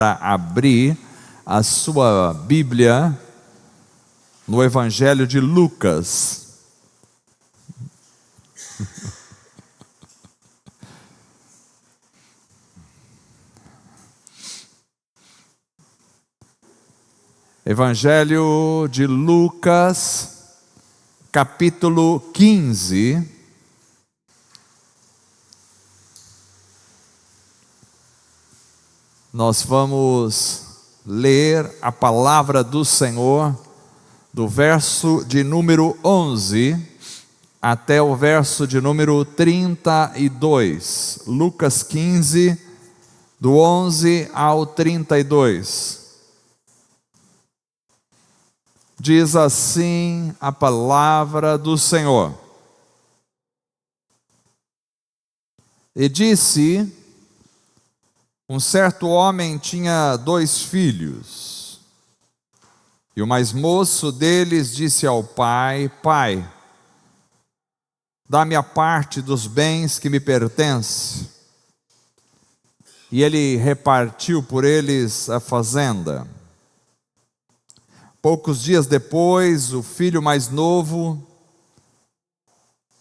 Para abrir a sua Bíblia no Evangelho de Lucas. Evangelho de Lucas, capítulo 15. Nós vamos ler a palavra do Senhor do verso de número 11 até o verso de número 32. Lucas 15, do 11 ao 32. Diz assim a palavra do Senhor. E disse: um certo homem tinha 2 filhos, e o mais moço deles disse ao pai: Pai, dá-me a parte dos bens que me pertence. E ele repartiu por eles a fazenda. Poucos dias depois, o filho mais novo,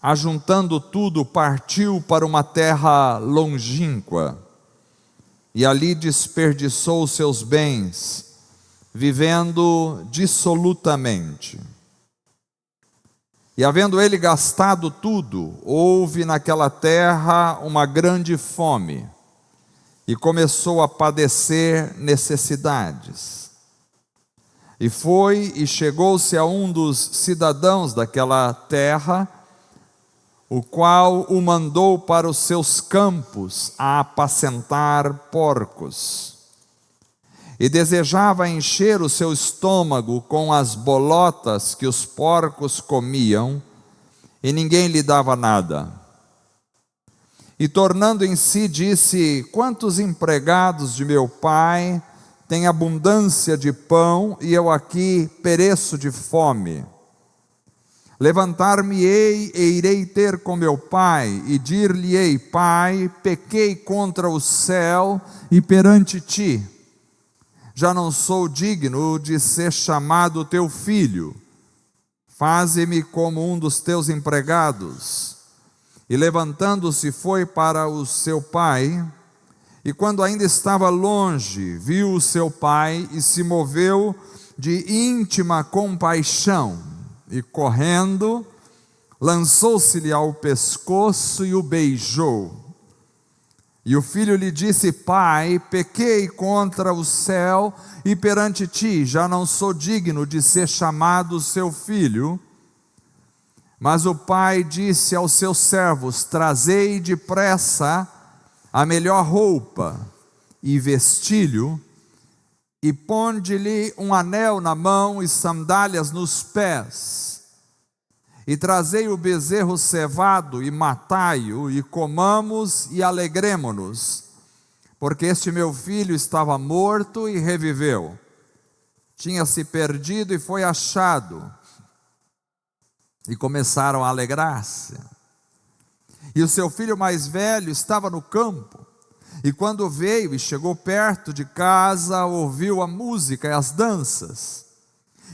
ajuntando tudo, partiu para uma terra longínqua, e ali desperdiçou os seus bens, vivendo dissolutamente. E havendo ele gastado tudo, houve naquela terra uma grande fome, e começou a padecer necessidades. E foi e chegou-se a um dos cidadãos daquela terra, o qual o mandou para os seus campos a apacentar porcos. E desejava encher o seu estômago com as bolotas que os porcos comiam, e ninguém lhe dava nada. E tornando em si, disse: quantos empregados de meu pai têm abundância de pão, e eu aqui pereço de fome. Levantar-me-ei e irei ter com meu pai, e dir-lhe-ei: Pai, pequei contra o céu e perante ti. Já não sou digno de ser chamado teu filho. Faze-me como um dos teus empregados. E levantando-se foi para o seu pai, e quando ainda estava longe, viu o seu pai e se moveu de íntima compaixão. E correndo, lançou-se-lhe ao pescoço e o beijou. E o filho lhe disse: Pai, pequei contra o céu e perante ti, já não sou digno de ser chamado seu filho. Mas o pai disse aos seus servos: trazei depressa a melhor roupa e vestilho, e ponde-lhe um anel na mão e sandálias nos pés. E trazei o bezerro cevado e matai-o, e comamos e alegremo-nos, porque este meu filho estava morto e reviveu, tinha se perdido e foi achado. E começaram a alegrar-se. E o seu filho mais velho estava no campo, e quando veio e chegou perto de casa, ouviu a música e as danças.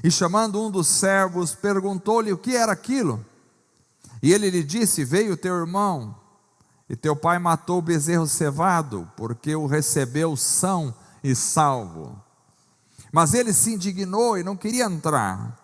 E chamando um dos servos, perguntou-lhe o que era aquilo. E ele lhe disse: veio teu irmão, e teu pai matou o bezerro cevado, porque o recebeu são e salvo. Mas ele se indignou e não queria entrar.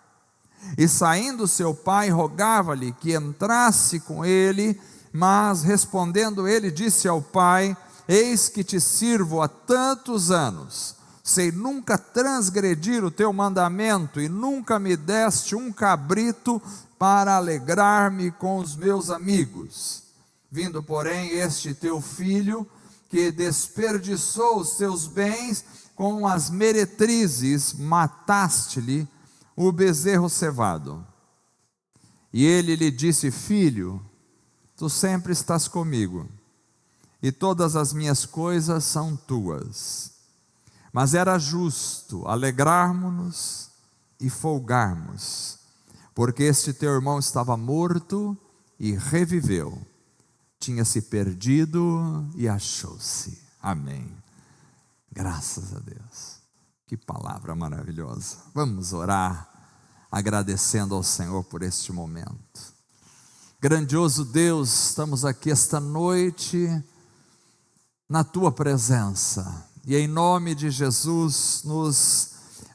E saindo seu pai, rogava-lhe que entrasse com ele, mas respondendo ele, disse ao pai: eis que te sirvo há tantos anos, sem nunca transgredir o teu mandamento, e nunca me deste um cabrito para alegrar-me com os meus amigos. Vindo, porém, este teu filho, que desperdiçou os seus bens com as meretrizes, mataste-lhe o bezerro cevado. E ele lhe disse: filho, tu sempre estás comigo, e todas as minhas coisas são tuas. Mas era justo alegrarmos-nos e folgarmos, porque este teu irmão estava morto e reviveu, tinha se perdido e achou-se. Amém. Graças a Deus. Que palavra maravilhosa. Vamos orar, agradecendo ao Senhor por este momento. Grandioso Deus, estamos aqui esta noite na Tua presença. E em nome de Jesus, nos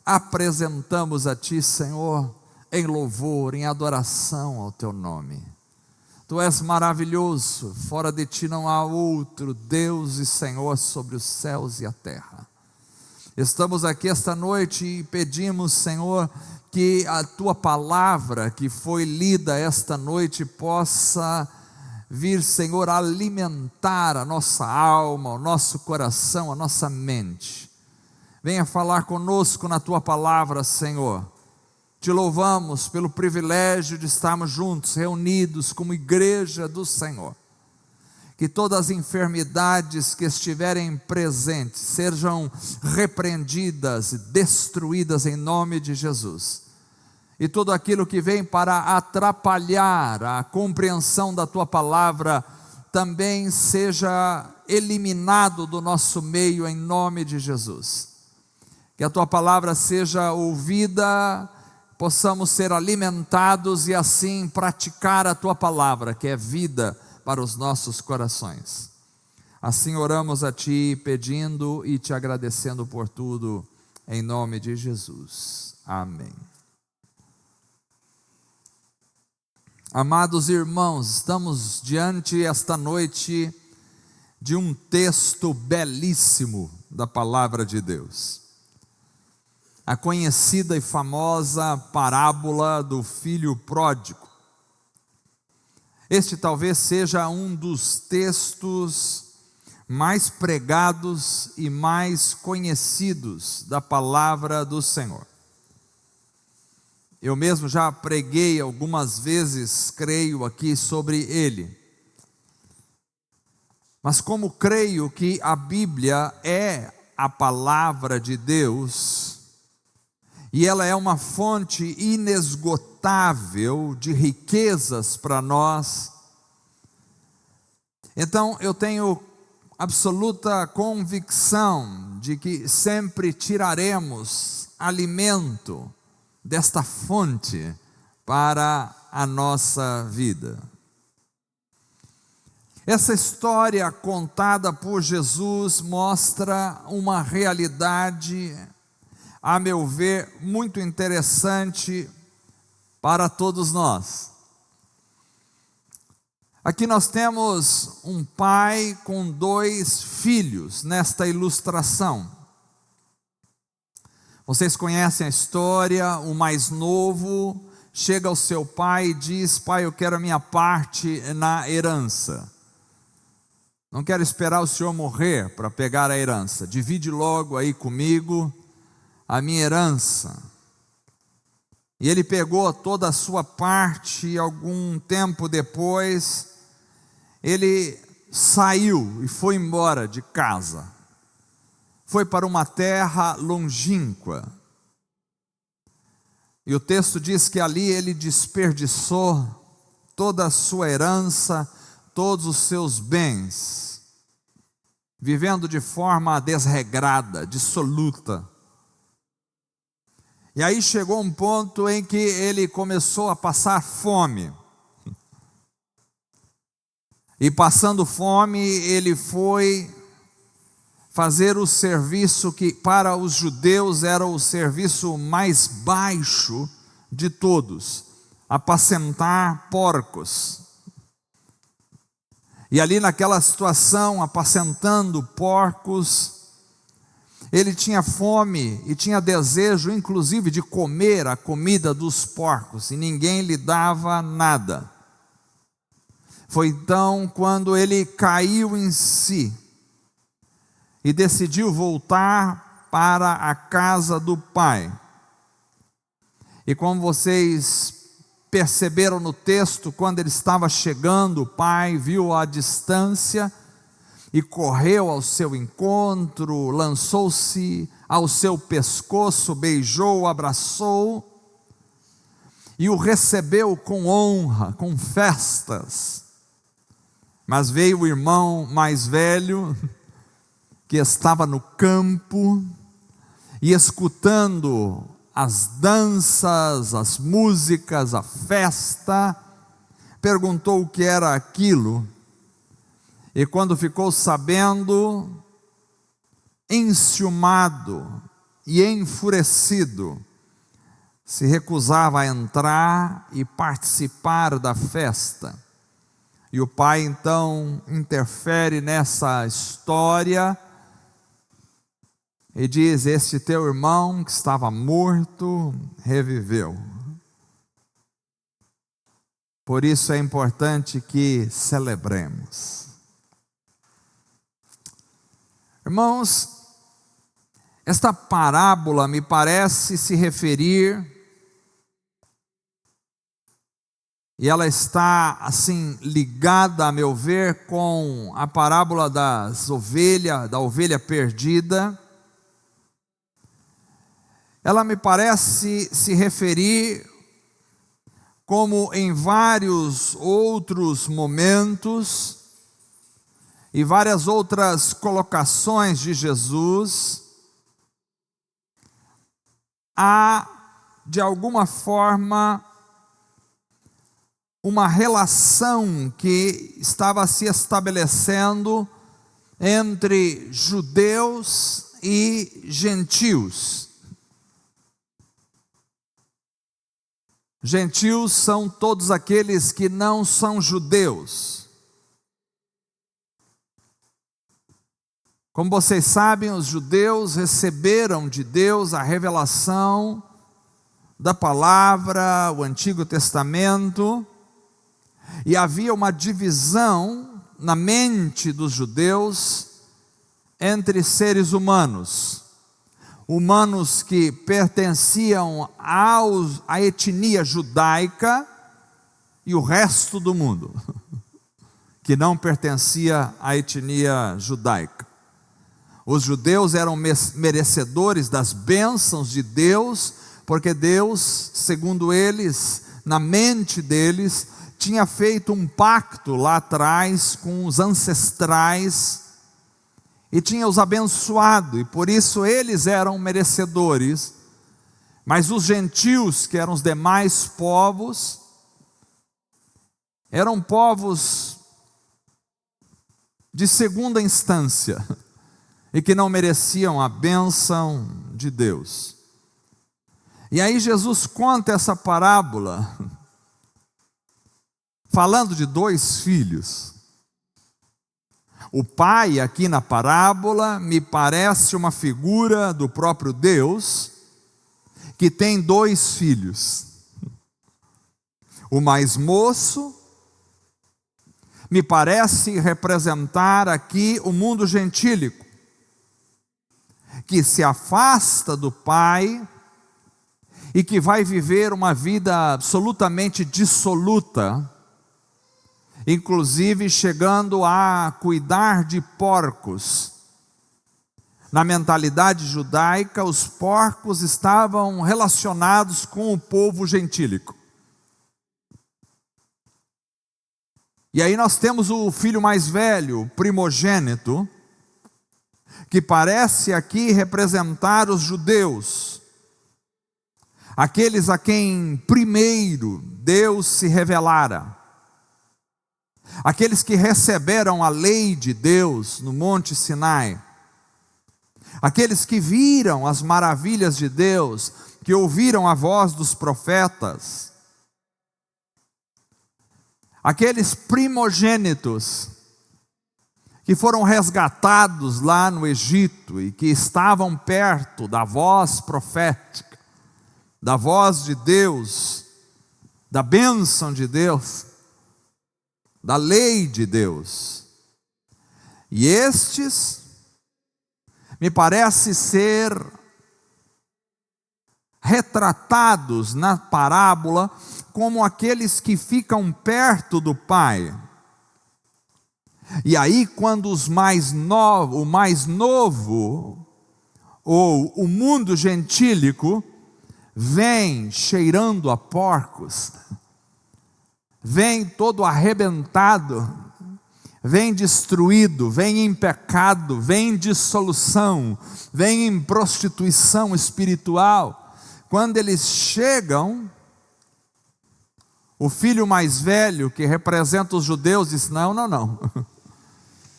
apresentamos a Ti, Senhor, em louvor, em adoração ao Teu nome. Tu és maravilhoso, fora de Ti não há outro Deus e Senhor sobre os céus e a terra. Estamos aqui esta noite e pedimos, Senhor, que a Tua palavra que foi lida esta noite possa vir, Senhor, alimentar a nossa alma, o nosso coração, a nossa mente. Venha falar conosco na Tua palavra, Senhor. Te louvamos pelo privilégio de estarmos juntos, reunidos como igreja do Senhor. Que todas as enfermidades que estiverem presentes sejam repreendidas e destruídas em nome de Jesus. E tudo aquilo que vem para atrapalhar a compreensão da Tua palavra também seja eliminado do nosso meio em nome de Jesus. Que a Tua palavra seja ouvida, possamos ser alimentados e assim praticar a Tua palavra, que é vida para os nossos corações. Assim oramos a Ti, pedindo e Te agradecendo por tudo, em nome de Jesus. Amém. Amados irmãos, estamos diante esta noite de um texto belíssimo da palavra de Deus. A conhecida e famosa parábola do filho pródigo. Este talvez seja um dos textos mais pregados e mais conhecidos da palavra do Senhor. Eu mesmo já preguei algumas vezes, creio aqui, sobre ele. Mas como creio que a Bíblia é a palavra de Deus, e ela é uma fonte inesgotável de riquezas para nós, então eu tenho absoluta convicção de que sempre tiraremos alimento desta fonte para a nossa vida. Essa história contada por Jesus mostra uma realidade, a meu ver, muito interessante para todos nós. Aqui nós temos um pai com 2 filhos nesta ilustração. Vocês conhecem a história. O mais novo chega ao seu pai e diz: pai, eu quero a minha parte na herança. Não quero esperar o senhor morrer para pegar a herança. Divide logo aí comigo a minha herança. E ele pegou toda a sua parte e algum tempo depois ele saiu e foi embora de casa. Foi para uma terra longínqua. E o texto diz que ali ele desperdiçou toda a sua herança, todos os seus bens, vivendo de forma desregrada, dissoluta. E aí chegou um ponto em que ele começou a passar fome. E passando fome, ele foi fazer o serviço que para os judeus era o serviço mais baixo de todos: apacentar porcos. E ali naquela situação, apacentando porcos, ele tinha fome e tinha desejo, inclusive, de comer a comida dos porcos, e ninguém lhe dava nada. Foi então quando ele caiu em si e decidiu voltar para a casa do pai. E como vocês perceberam no texto, quando ele estava chegando, o pai viu à distância e correu ao seu encontro, lançou-se ao seu pescoço, beijou, abraçou e o recebeu com honra, com festas. Mas veio o irmão mais velho, que estava no campo e escutando as danças, as músicas, a festa, perguntou o que era aquilo, e quando ficou sabendo, enciumado e enfurecido, se recusava a entrar e participar da festa. E o pai então interfere nessa história e diz: este teu irmão que estava morto, reviveu. Por isso é importante que celebremos. Irmãos, esta parábola me parece se referir, e ela está assim ligada, a meu ver, com a parábola da ovelha perdida. Ela me parece se referir, como em vários outros momentos e várias outras colocações de Jesus, há de alguma forma uma relação que estava se estabelecendo entre judeus e gentios. Gentios são todos aqueles que não são judeus. Como vocês sabem, os judeus receberam de Deus a revelação da palavra, o Antigo Testamento, e havia uma divisão na mente dos judeus entre seres humanos. Humanos que pertenciam à etnia judaica e o resto do mundo, que não pertencia à etnia judaica. Os judeus eram merecedores das bênçãos de Deus, porque Deus, segundo eles, na mente deles, tinha feito um pacto lá atrás com os ancestrais e tinha os abençoado, e por isso eles eram merecedores. Mas os gentios, que eram os demais povos, eram povos de segunda instância e que não mereciam a bênção de Deus. E aí Jesus conta essa parábola falando de dois filhos. O pai, aqui na parábola, me parece uma figura do próprio Deus, que tem dois filhos. O mais moço me parece representar aqui o mundo gentílico, que se afasta do pai e que vai viver uma vida absolutamente dissoluta, inclusive chegando a cuidar de porcos. Na mentalidade judaica, os porcos estavam relacionados com o povo gentílico. E aí nós temos o filho mais velho, o primogênito, que parece aqui representar os judeus, aqueles a quem primeiro Deus se revelara, aqueles que receberam a lei de Deus no Monte Sinai, aqueles que viram as maravilhas de Deus, que ouviram a voz dos profetas, aqueles primogênitos que foram resgatados lá no Egito e que estavam perto da voz profética, da voz de Deus, da bênção de Deus, da lei de Deus. E estes me parece ser retratados na parábola como aqueles que ficam perto do pai. E aí, quando o mais novo, ou o mundo gentílico, vem cheirando a porcos, vem todo arrebentado, vem destruído, vem em pecado, vem em dissolução, vem em prostituição espiritual. Quando eles chegam, o filho mais velho, que representa os judeus, diz: não, não, não,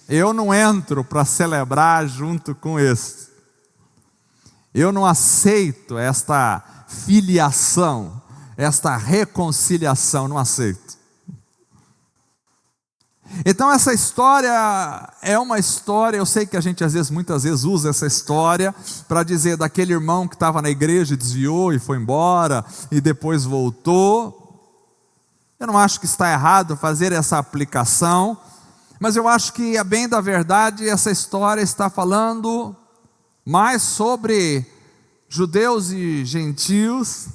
eu não entro para celebrar junto com esse. Eu não aceito esta filiação, esta reconciliação, não aceito. Então essa história é uma história, eu sei que a gente muitas vezes usa essa história para dizer daquele irmão que estava na igreja e desviou e foi embora e depois voltou. Eu não acho que está errado fazer essa aplicação, mas eu acho que, a bem da verdade, essa história está falando mais sobre judeus e gentios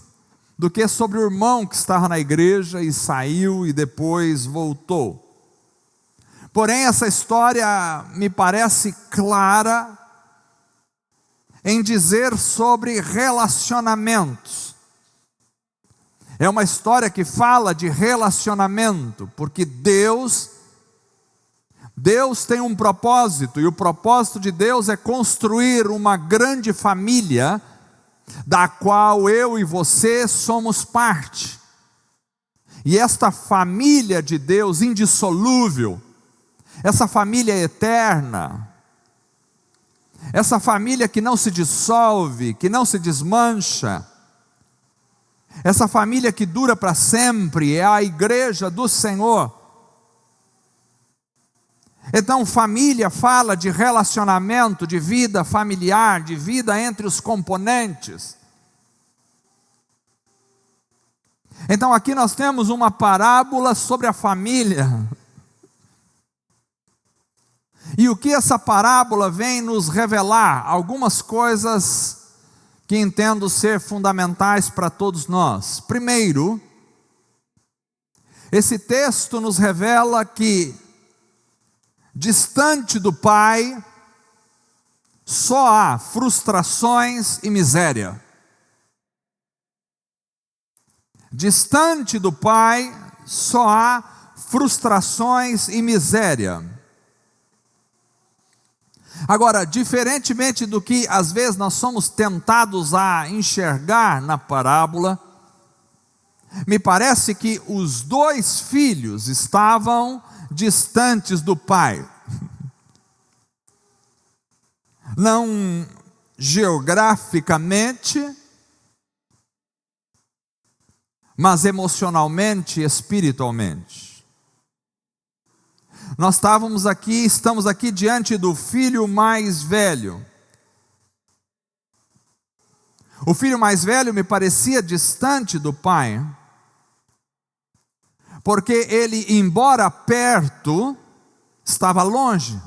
do que sobre o irmão que estava na igreja e saiu e depois voltou. Porém, essa história me parece clara em dizer sobre relacionamentos. É uma história que fala de relacionamento, porque Deus tem um propósito, e o propósito de Deus é construir uma grande família, da qual eu e você somos parte. E esta família de Deus indissolúvel, essa família eterna, essa família que não se dissolve, que não se desmancha, essa família que dura para sempre, é a igreja do Senhor. Então, família fala de relacionamento, de vida familiar, de vida entre os componentes. Então, aqui nós temos uma parábola sobre a família. E o que essa parábola vem nos revelar? Algumas coisas que entendo ser fundamentais para todos nós. Primeiro, esse texto nos revela que, distante do Pai, só há frustrações e miséria. Distante do Pai, só há frustrações e miséria. Agora, diferentemente do que às vezes nós somos tentados a enxergar na parábola, me parece que os dois filhos estavam distantes do pai. Não geograficamente, mas emocionalmente e espiritualmente. Nós estamos aqui diante do filho mais velho. O filho mais velho me parecia distante do pai, porque ele, embora perto, estava longe,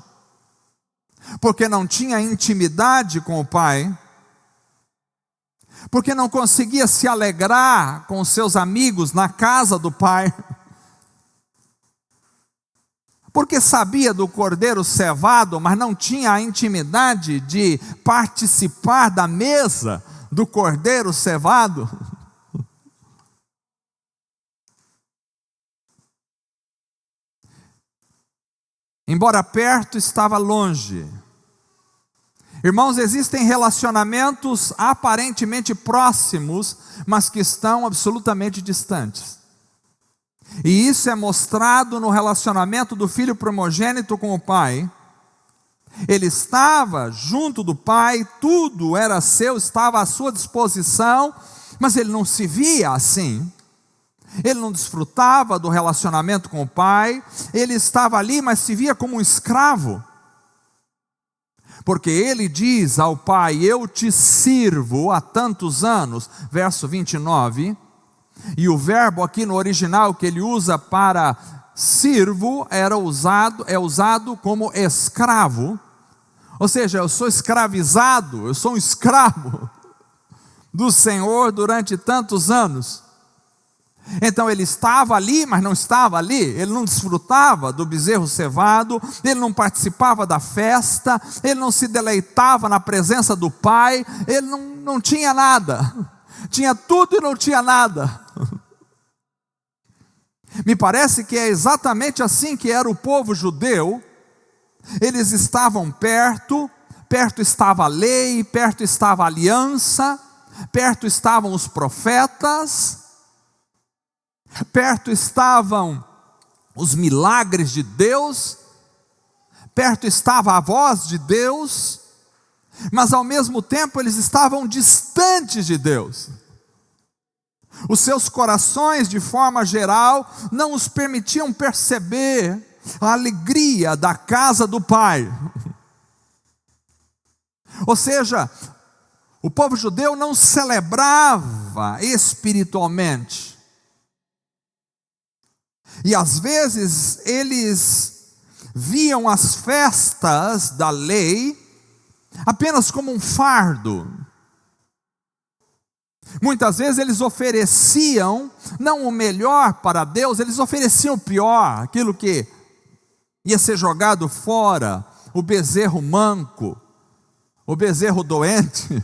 porque não tinha intimidade com o pai, porque não conseguia se alegrar com seus amigos na casa do pai, porque sabia do cordeiro cevado, mas não tinha a intimidade de participar da mesa do cordeiro cevado. Embora perto, estava longe. Irmãos, existem relacionamentos aparentemente próximos, mas que estão absolutamente distantes. E isso é mostrado no relacionamento do filho primogênito com o pai. Ele estava junto do pai, tudo era seu, estava à sua disposição, mas ele não se via assim. Ele não desfrutava do relacionamento com o pai, ele estava ali, mas se via como um escravo. Porque ele diz ao pai: eu te sirvo há tantos anos, verso 29, e o verbo aqui no original que ele usa para sirvo é usado como escravo, ou seja, eu sou escravizado, eu sou um escravo do Senhor durante tantos anos. Então ele estava ali, mas não estava ali, ele não desfrutava do bezerro cevado, ele não participava da festa, ele não se deleitava na presença do pai, ele não tinha nada, tinha tudo e não tinha nada. Me parece que é exatamente assim que era o povo judeu. Eles estavam perto estava a lei, perto estava a aliança, perto estavam os profetas, perto estavam os milagres de Deus, perto estava a voz de Deus, mas ao mesmo tempo eles estavam distantes de Deus. Os seus corações, de forma geral, não os permitiam perceber a alegria da casa do Pai. Ou seja, o povo judeu não celebrava espiritualmente. E às vezes eles viam as festas da lei apenas como um fardo. Muitas vezes eles ofereciam não o melhor para Deus, eles ofereciam o pior, aquilo que ia ser jogado fora, o bezerro manco, o bezerro doente,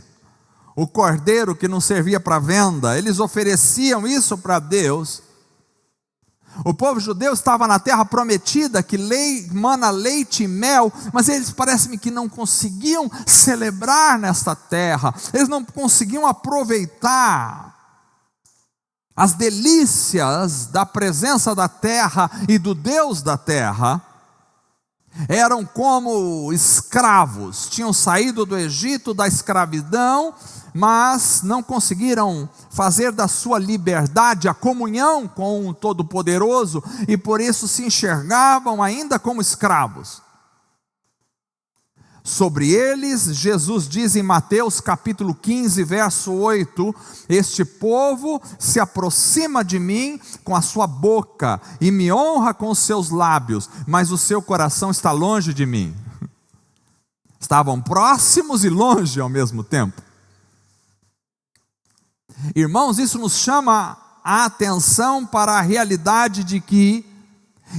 o cordeiro que não servia para venda. Eles ofereciam isso para Deus. O povo judeu estava na terra prometida, que mana leite e mel, mas eles parece-me que não conseguiam celebrar nesta terra, eles não conseguiam aproveitar as delícias da presença da terra e do Deus da terra. Eram como escravos, tinham saído do Egito, da escravidão, mas não conseguiram fazer da sua liberdade a comunhão com o Todo-Poderoso, e por isso se enxergavam ainda como escravos. Sobre eles, Jesus diz em Mateus capítulo 15, verso 8, este povo se aproxima de mim com a sua boca, e me honra com os seus lábios, mas o seu coração está longe de mim. Estavam próximos e longe ao mesmo tempo. Irmãos, isso nos chama a atenção para a realidade de que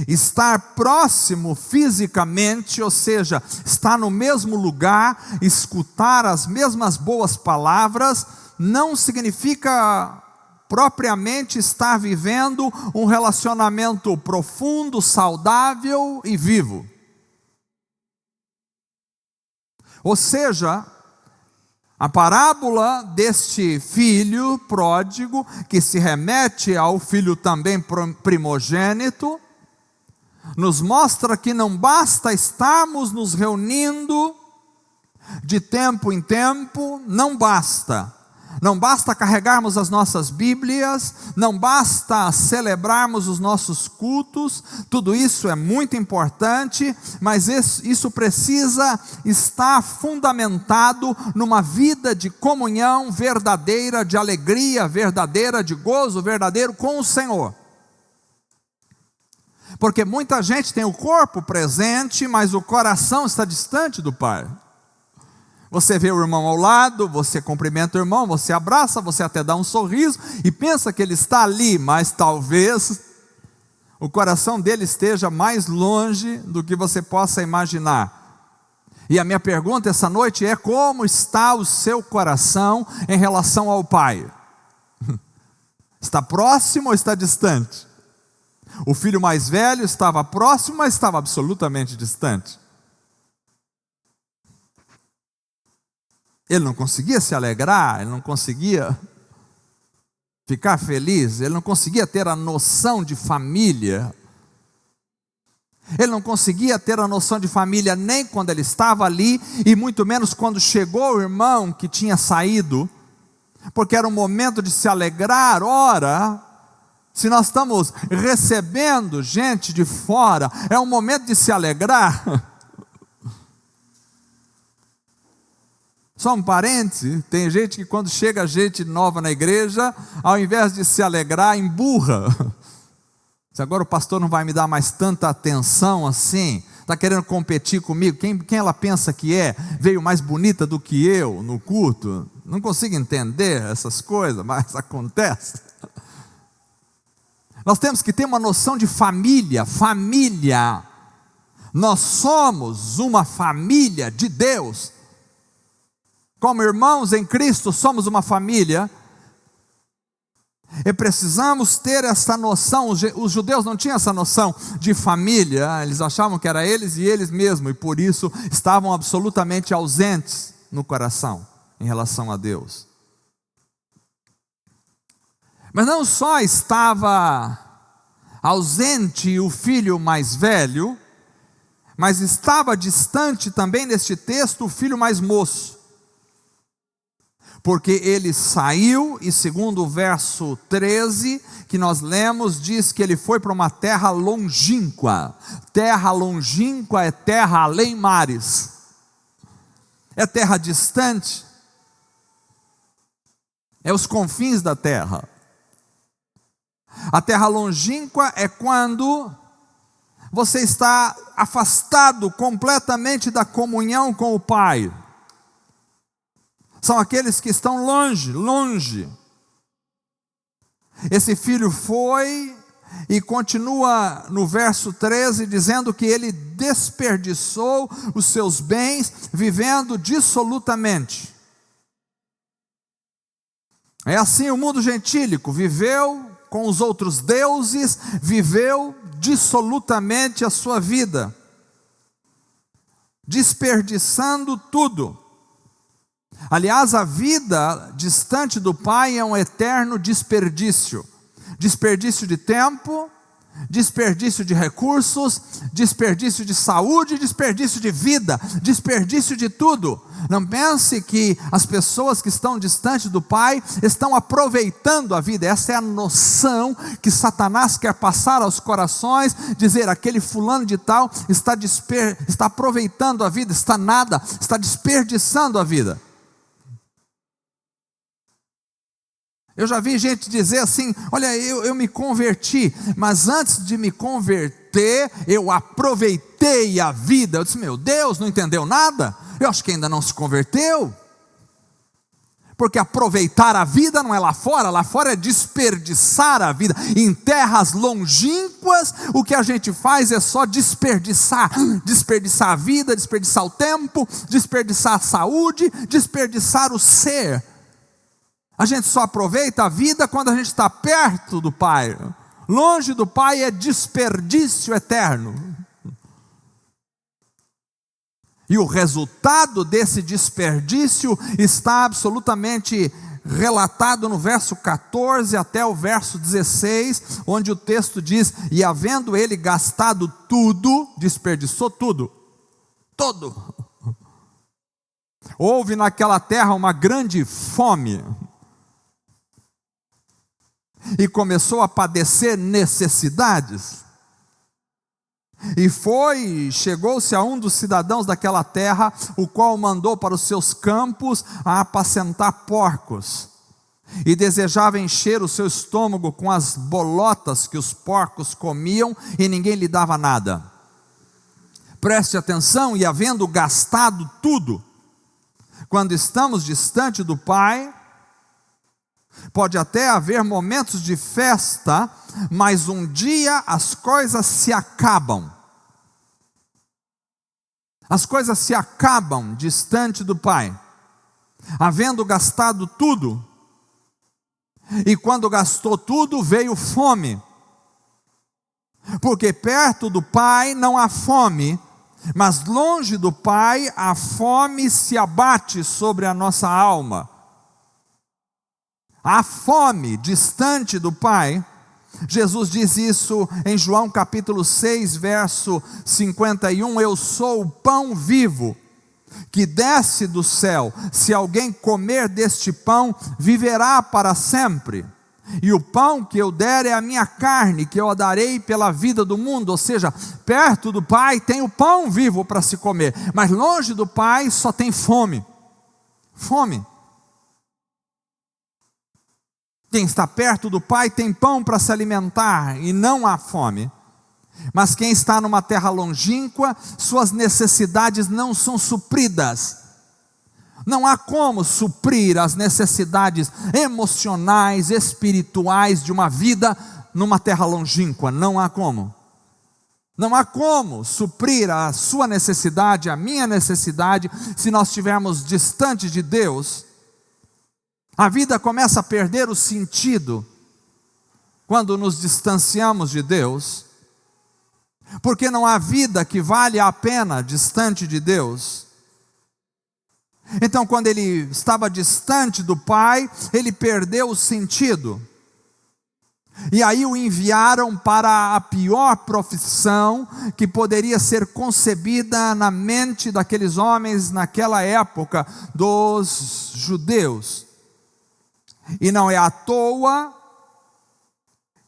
estar próximo fisicamente, ou seja, estar no mesmo lugar, escutar as mesmas boas palavras, não significa propriamente estar vivendo um relacionamento profundo, saudável e vivo. Ou seja, a parábola deste filho pródigo, que se remete ao filho também primogênito, nos mostra que não basta estarmos nos reunindo de tempo em tempo, não basta carregarmos as nossas Bíblias, não basta celebrarmos os nossos cultos, tudo isso é muito importante, mas isso precisa estar fundamentado numa vida de comunhão verdadeira, de alegria verdadeira, de gozo verdadeiro com o Senhor. Porque muita gente tem o corpo presente, mas o coração está distante do Pai. Você vê o irmão ao lado, você cumprimenta o irmão, você abraça, você até dá um sorriso e pensa que ele está ali, mas talvez o coração dele esteja mais longe do que você possa imaginar. E a minha pergunta essa noite é: como está o seu coração em relação ao Pai? Está próximo ou está distante? O filho mais velho estava próximo, mas estava absolutamente distante. Ele não conseguia se alegrar, ele não conseguia ficar feliz, ele não conseguia ter a noção de família. Ele não conseguia ter a noção de família nem quando ele estava ali, e muito menos quando chegou o irmão que tinha saído, porque era um momento de se alegrar. Ora, se nós estamos recebendo gente de fora, é um momento de se alegrar. Só um parêntese, tem gente que quando chega gente nova na igreja, ao invés de se alegrar, emburra. Se agora o pastor não vai me dar mais tanta atenção assim, está querendo competir comigo, quem ela pensa que é? Veio mais bonita do que eu no culto? Não consigo entender essas coisas, mas acontece. Nós temos que ter uma noção de família. Nós somos uma família de Deus. Como irmãos em Cristo, somos uma família. E precisamos ter essa noção. Os judeus não tinham essa noção de família, eles achavam que era eles e eles mesmos, e por isso estavam absolutamente ausentes no coração em relação a Deus. Mas não só estava ausente o filho mais velho, mas estava distante também neste texto o filho mais moço. Porque ele saiu, e segundo o verso 13, que nós lemos, diz que ele foi para uma terra longínqua. Terra longínqua é terra além mares. É terra distante. É os confins da terra. A terra longínqua é quando você está afastado completamente da comunhão com o Pai. São aqueles que estão longe, longe. Esse filho foi e continua no verso 13 dizendo que ele desperdiçou os seus bens vivendo dissolutamente. É assim o mundo gentílico, viveu com os outros deuses, viveu dissolutamente a sua vida, desperdiçando tudo. Aliás, a vida distante do Pai é um eterno desperdício. Desperdício de tempo, desperdício de recursos, desperdício de saúde, desperdício de vida, desperdício de tudo. Não pense que as pessoas que estão distantes do Pai estão aproveitando a vida. Essa é a noção que Satanás quer passar aos corações, dizer aquele fulano de tal está aproveitando a vida, está desperdiçando a vida. Eu já vi gente dizer assim, olha, eu me converti, mas antes de me converter, eu aproveitei a vida. Eu disse, meu Deus, não entendeu nada? Eu acho que ainda não se converteu. Porque aproveitar a vida não é lá fora é desperdiçar a vida. Em terras longínquas, o que a gente faz é só desperdiçar a vida, desperdiçar o tempo, desperdiçar a saúde, desperdiçar o ser. A gente só aproveita a vida quando a gente está perto do Pai. Longe do Pai é desperdício eterno. E o resultado desse desperdício está absolutamente relatado no verso 14 até o verso 16, onde o texto diz, e havendo ele gastado tudo, desperdiçou tudo, todo. Houve naquela terra uma grande fome, e começou a padecer necessidades, e chegou-se a um dos cidadãos daquela terra, o qual mandou para os seus campos a apacentar porcos, e desejava encher o seu estômago com as bolotas que os porcos comiam, e ninguém lhe dava nada. Preste atenção, e havendo gastado tudo, quando estamos distante do Pai, pode até haver momentos de festa, mas um dia as coisas se acabam. As coisas se acabam distante do Pai. Havendo gastado tudo, e quando gastou tudo, veio fome. Porque perto do Pai não há fome, mas longe do Pai a fome se abate sobre a nossa alma. A fome distante do Pai, Jesus diz isso em João capítulo 6, verso 51, eu sou o pão vivo, que desce do céu, se alguém comer deste pão, viverá para sempre, e o pão que eu der é a minha carne, que eu a darei pela vida do mundo. Ou seja, perto do Pai tem o pão vivo para se comer, mas longe do Pai só tem fome, fome. Quem está perto do Pai tem pão para se alimentar e não há fome. Mas quem está numa terra longínqua, suas necessidades não são supridas. Não há como suprir as necessidades emocionais, espirituais de uma vida numa terra longínqua. Não há como. Não há como suprir a sua necessidade, a minha necessidade, se nós estivermos distantes de Deus. A vida começa a perder o sentido. quando nos distanciamos de Deus, porque não há vida que vale a pena distante de Deus. Então, quando ele estava distante do Pai, ele perdeu o sentido. E aí o enviaram para a pior profissão que poderia ser concebida na mente daqueles homens naquela época, dos judeus. E não é à toa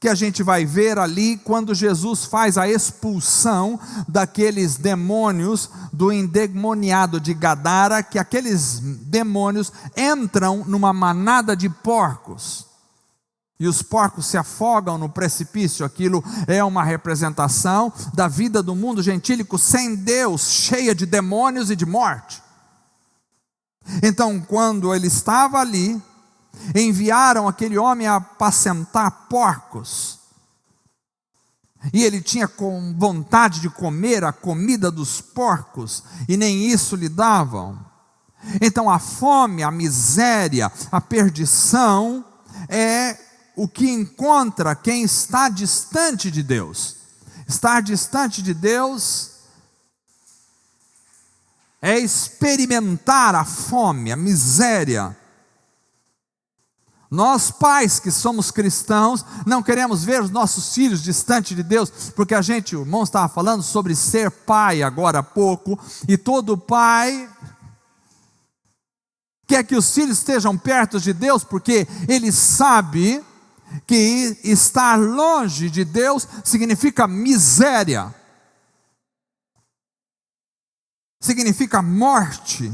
que a gente vai ver ali quando Jesus faz a expulsão daqueles demônios do endemoniado de Gadara, que aqueles demônios entram numa manada de porcos, e os porcos se afogam no precipício. Aquilo é uma representação da vida do mundo gentílico sem Deus, cheia de demônios e de morte. Então, quando ele estava ali, enviaram aquele homem a apacentar porcos, e ele tinha com vontade de comer a comida dos porcos, e nem isso lhe davam. Então a fome, a miséria, a perdição é o que encontra quem está distante de Deus. Estar distante de Deus é experimentar a fome, a miséria. Nós pais que somos cristãos, não queremos ver os nossos filhos distante de Deus, porque o irmão estava falando sobre ser pai agora há pouco, e todo pai quer que os filhos estejam perto de Deus, porque ele sabe que estar longe de Deus significa miséria, significa morte.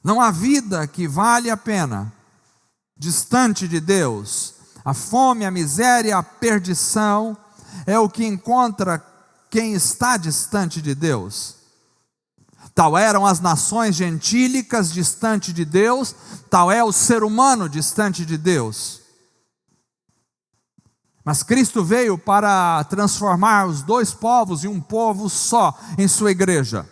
Não há vida que vale a pena distante de Deus. A fome, a miséria, a perdição é o que encontra quem está distante de Deus. Tal eram as nações gentílicas distante de Deus, tal é o ser humano distante de Deus. Mas Cristo veio para transformar os dois povos em um povo só em sua igreja.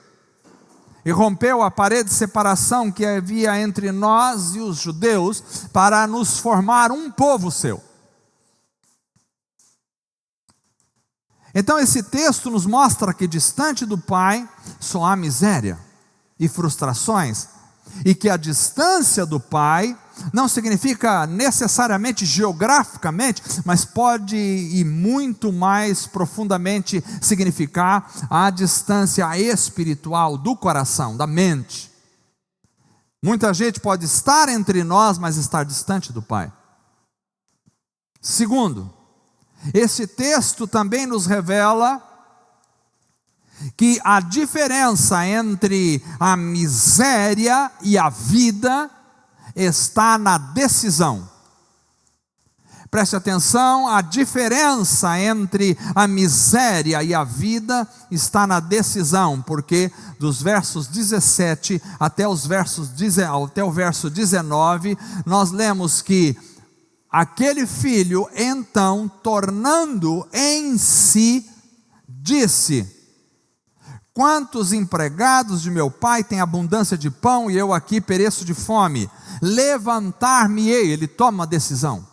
E rompeu a parede de separação que havia entre nós e os judeus, para nos formar um povo seu. Então esse texto nos mostra que distante do Pai só há miséria e frustrações, e que a distância do Pai não significa necessariamente geograficamente, mas pode e muito mais profundamente significar a distância espiritual do coração, da mente. Muita gente pode estar entre nós, mas estar distante do Pai. Segundo, esse texto também nos revela que a diferença entre a miséria e a vida está na decisão. Preste atenção, a diferença entre a miséria e a vida está na decisão, porque dos versos 17 até o verso 19, nós lemos que aquele filho, então, tornando em si, disse: quantos empregados de meu pai têm abundância de pão e eu aqui pereço de fome? Levantar-me-ei, ele toma uma decisão.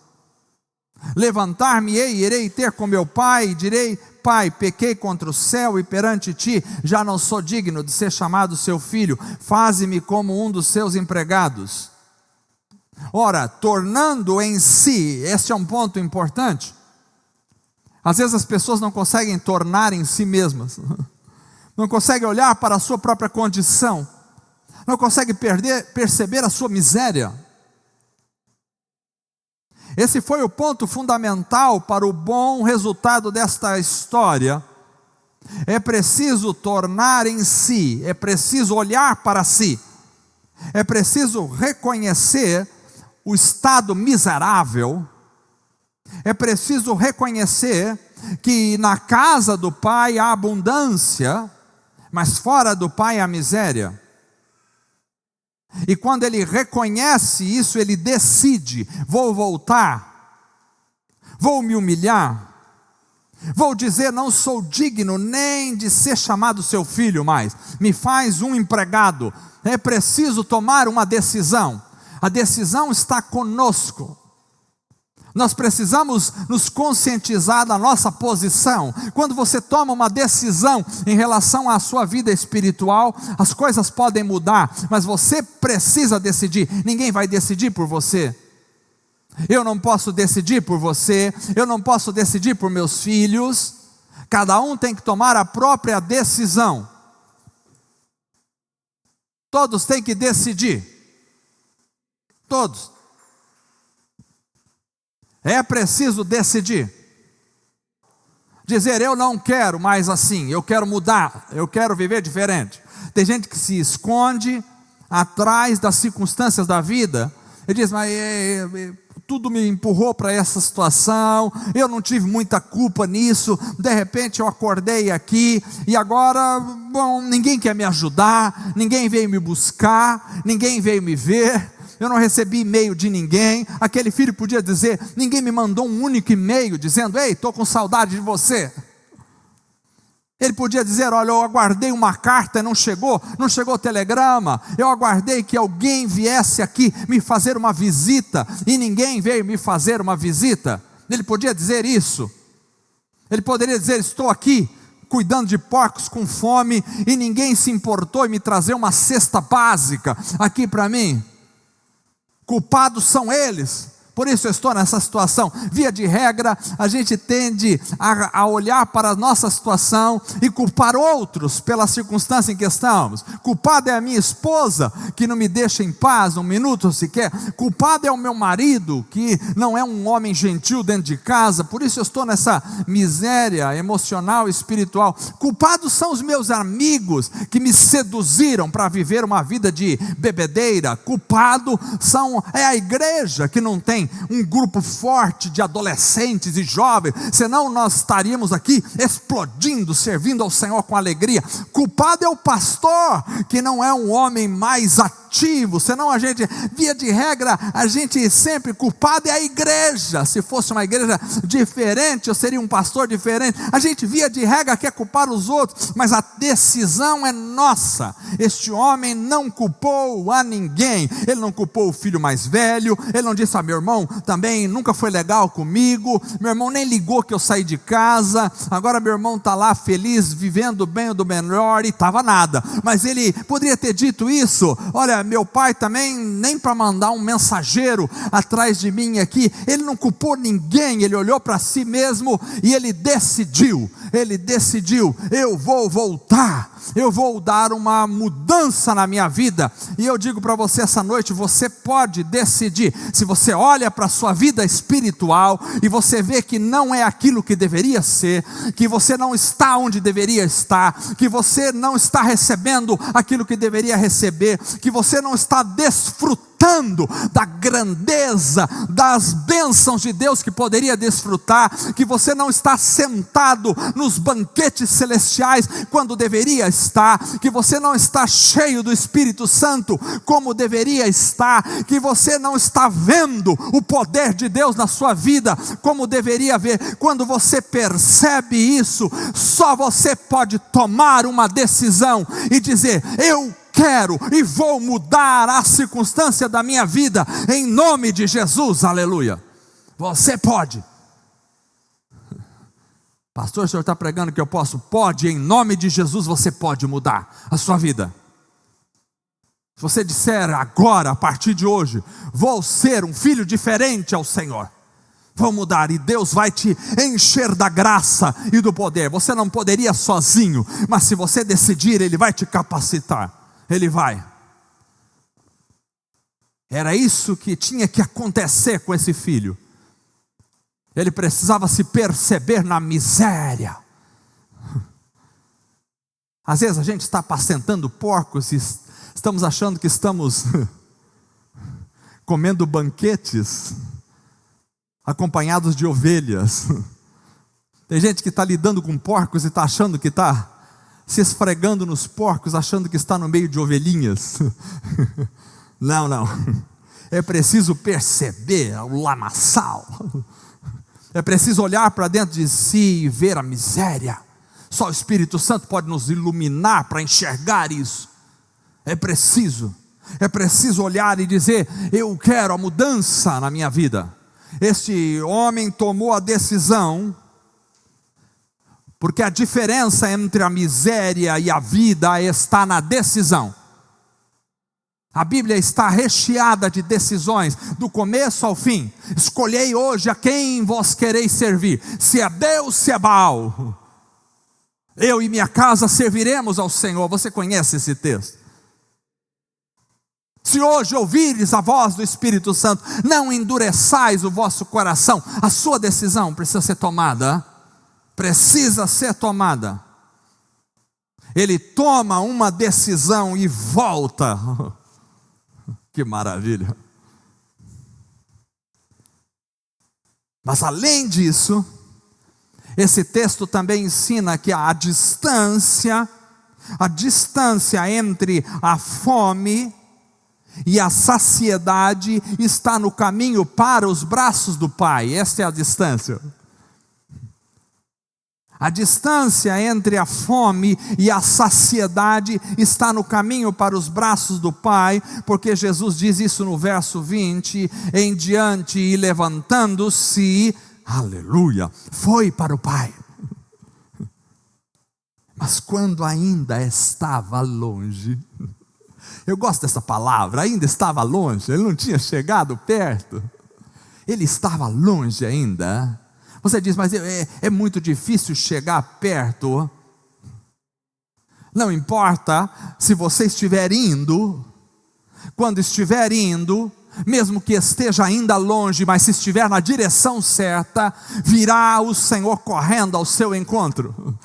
Levantar-me-ei, irei ter com meu pai e direi: Pai, pequei contra o céu e perante ti, já não sou digno de ser chamado seu filho, faze-me como um dos seus empregados. Ora, tornando em si, este é um ponto importante. Às vezes as pessoas não conseguem tornar em si mesmas, não conseguem olhar para a sua própria condição, não conseguem perceber a sua miséria. Esse foi o ponto fundamental para o bom resultado desta história. É preciso tornar em si, é preciso olhar para si, é preciso reconhecer o estado miserável, é preciso reconhecer que na casa do Pai há abundância, mas fora do Pai há miséria. E quando ele reconhece isso, ele decide: vou voltar, vou me humilhar, vou dizer: não sou digno nem de ser chamado seu filho mais, me faz um empregado. É preciso tomar uma decisão. A decisão está conosco. Nós precisamos nos conscientizar da nossa posição. Quando você toma uma decisão em relação à sua vida espiritual, as coisas podem mudar, mas você precisa decidir. Ninguém vai decidir por você. Eu não posso decidir por você, eu não posso decidir por meus filhos. Cada um tem que tomar a própria decisão. Todos têm que decidir. Todos. É preciso decidir. Dizer, eu não quero mais assim, eu quero mudar, eu quero viver diferente. Tem gente que se esconde atrás das circunstâncias da vida e diz, mas tudo me empurrou para essa situação, eu não tive muita culpa nisso, de repente eu acordei aqui e agora, bom, ninguém quer me ajudar, ninguém veio me buscar, ninguém veio me ver. Eu não recebi e-mail de ninguém. Aquele filho podia dizer, ninguém me mandou um único e-mail dizendo, ei, estou com saudade de você. Ele podia dizer, olha, eu aguardei uma carta e não chegou telegrama. Eu aguardei que alguém viesse aqui me fazer uma visita e ninguém veio me fazer uma visita. Ele podia dizer isso. Ele poderia dizer, estou aqui cuidando de porcos com fome e ninguém se importou em me trazer uma cesta básica aqui para mim. Culpados são eles, por isso eu estou nessa situação. Via de regra, a gente tende a olhar para a nossa situação e culpar outros pela circunstância em que estamos. Culpada é a minha esposa, que não me deixa em paz um minuto sequer. Culpado é o meu marido, que não é um homem gentil dentro de casa, por isso eu estou nessa miséria emocional e espiritual. Culpados são os meus amigos, que me seduziram para viver uma vida de bebedeira. Culpado é a igreja, que não tem um grupo forte de adolescentes e jovens, senão nós estaríamos aqui explodindo, servindo ao Senhor com alegria. Culpado é o pastor, que não é um homem mais ativo, senão a gente, via de regra, a gente sempre, culpado é a igreja. Se fosse uma igreja diferente, eu seria um pastor diferente. A gente, via de regra, quer culpar os outros, mas a decisão é nossa. Este homem não culpou a ninguém, ele não culpou o filho mais velho, ele não disse, meu irmão também nunca foi legal comigo, meu irmão nem ligou que eu saí de casa, agora meu irmão está lá feliz, vivendo bem do melhor, e estava nada. Mas ele poderia ter dito isso, olha, meu pai também, nem para mandar um mensageiro atrás de mim aqui, ele não culpou ninguém, ele olhou para si mesmo e ele decidiu, eu vou voltar, eu vou dar uma mudança na minha vida. E eu digo para você essa noite, você pode decidir. Se você olha para a sua vida espiritual e você vê que não é aquilo que deveria ser, que você não está onde deveria estar, que você não está recebendo aquilo que deveria receber, que você não está desfrutando da grandeza, das bênçãos de Deus que poderia desfrutar, que você não está sentado nos banquetes celestiais quando deveria estar, que você não está cheio do Espírito Santo como deveria estar, que você não está vendo o poder de Deus na sua vida como deveria ver. Quando você percebe isso, só você pode tomar uma decisão e dizer, eu quero e vou mudar a circunstância da minha vida, em nome de Jesus, aleluia. Você pode. Pastor, o senhor está pregando que eu posso? Pode, em nome de Jesus você pode mudar a sua vida. Se você disser agora, a partir de hoje, vou ser um filho diferente ao Senhor, vou mudar, e Deus vai te encher da graça e do poder. Você não poderia sozinho, mas se você decidir, Ele vai te capacitar. Ele vai. Era isso que tinha que acontecer com esse filho. Ele precisava se perceber na miséria. Às vezes a gente está apacentando porcos e estamos achando que estamos comendo banquetes acompanhados de ovelhas. Tem gente que está lidando com porcos e está achando que está se esfregando nos porcos, achando que está no meio de ovelhinhas. Não. É preciso perceber o lamaçal. É preciso olhar para dentro de si e ver a miséria. Só o Espírito Santo pode nos iluminar para enxergar isso. É preciso olhar e dizer, eu quero a mudança na minha vida. Este homem tomou a decisão, porque a diferença entre a miséria e a vida está na decisão. A Bíblia está recheada de decisões, do começo ao fim. Escolhei hoje a quem vós quereis servir, se é Deus, se é Baal. Eu e minha casa serviremos ao Senhor. Você conhece esse texto? Se hoje ouvires a voz do Espírito Santo, não endureçais o vosso coração. A sua decisão precisa ser tomada. Precisa ser tomada. Ele toma uma decisão e volta. Que maravilha. Mas além disso, esse texto também ensina que a distância entre a fome e a saciedade está no caminho para os braços do Pai. Esta é a distância. A distância entre a fome e a saciedade está no caminho para os braços do Pai, porque Jesus diz isso no verso 20 em diante, e levantando-se, aleluia, foi para o Pai. Mas quando ainda estava longe, eu gosto dessa palavra, ainda estava longe, ele não tinha chegado perto, ele estava longe ainda. Você diz, mas é muito difícil chegar perto. Não importa se você estiver indo, quando estiver indo, mesmo que esteja ainda longe, mas se estiver na direção certa, virá o Senhor correndo ao seu encontro.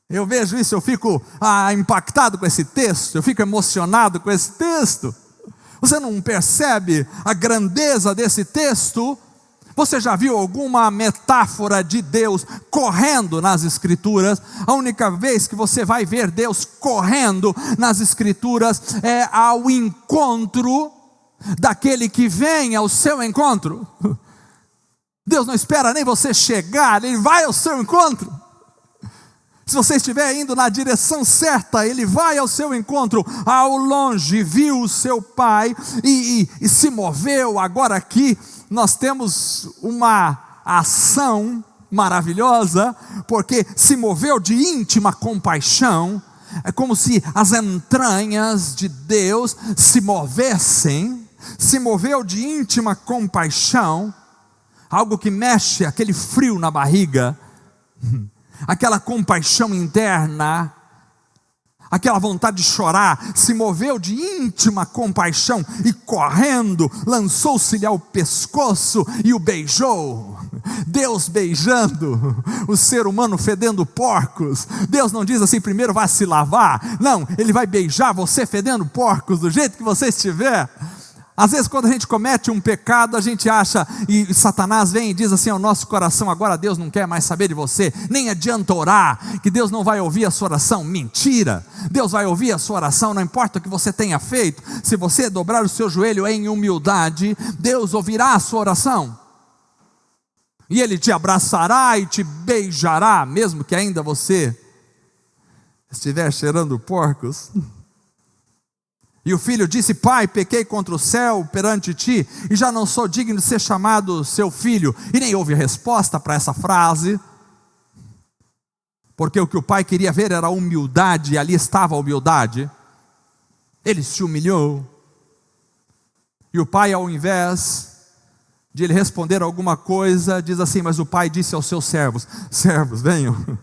Eu vejo isso, eu fico impactado com esse texto, eu fico emocionado com esse texto. Você não percebe a grandeza desse texto? Você já viu alguma metáfora de Deus correndo nas Escrituras? A única vez que você vai ver Deus correndo nas Escrituras é ao encontro daquele que vem ao seu encontro. Deus não espera nem você chegar, Ele vai ao seu encontro. Se você estiver indo na direção certa, Ele vai ao seu encontro. Ao longe viu o seu Pai e se moveu. Agora aqui nós temos uma ação maravilhosa, porque se moveu de íntima compaixão. É como se as entranhas de Deus se movessem. Se moveu de íntima compaixão, algo que mexe, aquele frio na barriga, aquela compaixão interna, aquela vontade de chorar, se moveu de íntima compaixão e correndo, lançou-se-lhe ao pescoço e o beijou. Deus beijando, o ser humano fedendo porcos. Deus não diz assim, primeiro vai se lavar. Não, Ele vai beijar você fedendo porcos, do jeito que você estiver. Às vezes quando a gente comete um pecado, a gente acha, e Satanás vem e diz assim ao nosso coração, agora Deus não quer mais saber de você, nem adianta orar, que Deus não vai ouvir a sua oração. Mentira, Deus vai ouvir a sua oração, não importa o que você tenha feito. Se você dobrar o seu joelho em humildade, Deus ouvirá a sua oração, e Ele te abraçará e te beijará, mesmo que ainda você estiver cheirando porcos. E o filho disse, Pai, pequei contra o céu perante ti, e já não sou digno de ser chamado seu filho. E nem houve resposta para essa frase, porque o que o pai queria ver era a humildade, e ali estava a humildade. Ele se humilhou, e o pai, ao invés de ele responder alguma coisa, diz assim, mas o pai disse aos seus servos, servos, venham,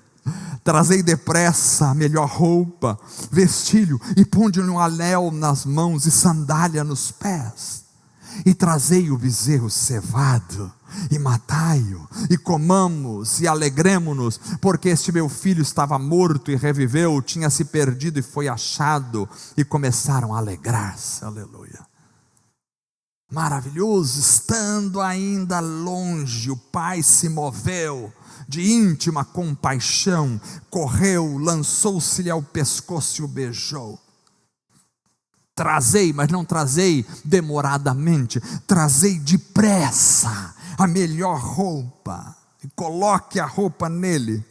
trazei depressa a melhor roupa, vestilho, e ponde-lhe um anel nas mãos e sandália nos pés, e trazei o bezerro cevado, e matai-o, e comamos, e alegremo-nos, porque este meu filho estava morto e reviveu, tinha se perdido e foi achado, e começaram a alegrar-se, aleluia. Maravilhoso, estando ainda longe, o pai se moveu, de íntima compaixão, correu, lançou-se-lhe ao pescoço e o beijou. Trazei, mas não trazei demoradamente, trazei depressa a melhor roupa, e coloque a roupa nele,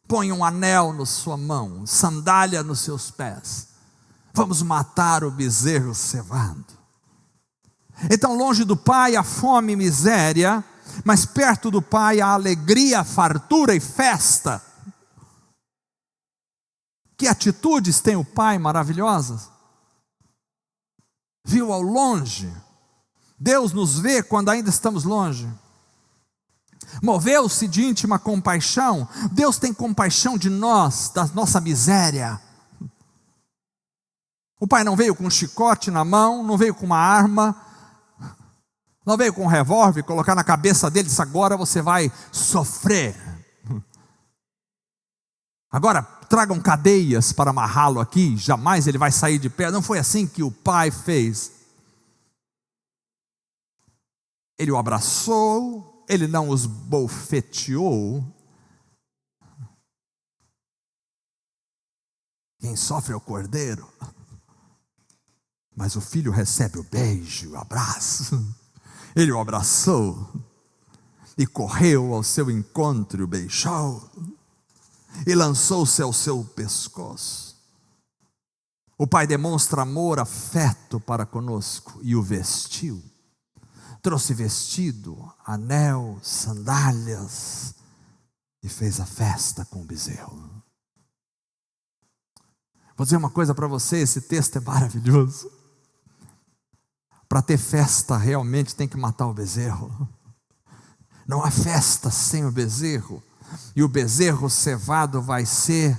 põe um anel na sua mão, sandália nos seus pés, vamos matar o bezerro cevado. Então, longe do pai a fome e miséria, mas perto do pai a alegria, fartura e festa. Que atitudes tem o pai maravilhosas? Viu ao longe. Deus nos vê quando ainda estamos longe. Moveu-se de íntima compaixão. Deus tem compaixão de nós, da nossa miséria. O pai não veio com um chicote na mão, não veio com uma arma, não veio com um revólver, colocar na cabeça dele e disse: agora você vai sofrer. Agora tragam cadeias para amarrá-lo aqui, jamais ele vai sair de perto. Não foi assim que o pai fez. Ele o abraçou, ele não os bofeteou. Quem sofre é o cordeiro, mas o filho recebe o beijo, o abraço. Ele o abraçou e correu ao seu encontro, o beijou e lançou-se ao seu pescoço. O pai demonstra amor, afeto para conosco e o vestiu. Trouxe vestido, anel, sandálias e fez a festa com o bezerro. Vou dizer uma coisa para você, esse texto é maravilhoso. Para ter festa realmente tem que matar o bezerro. Não há festa sem o bezerro. E o bezerro cevado vai ser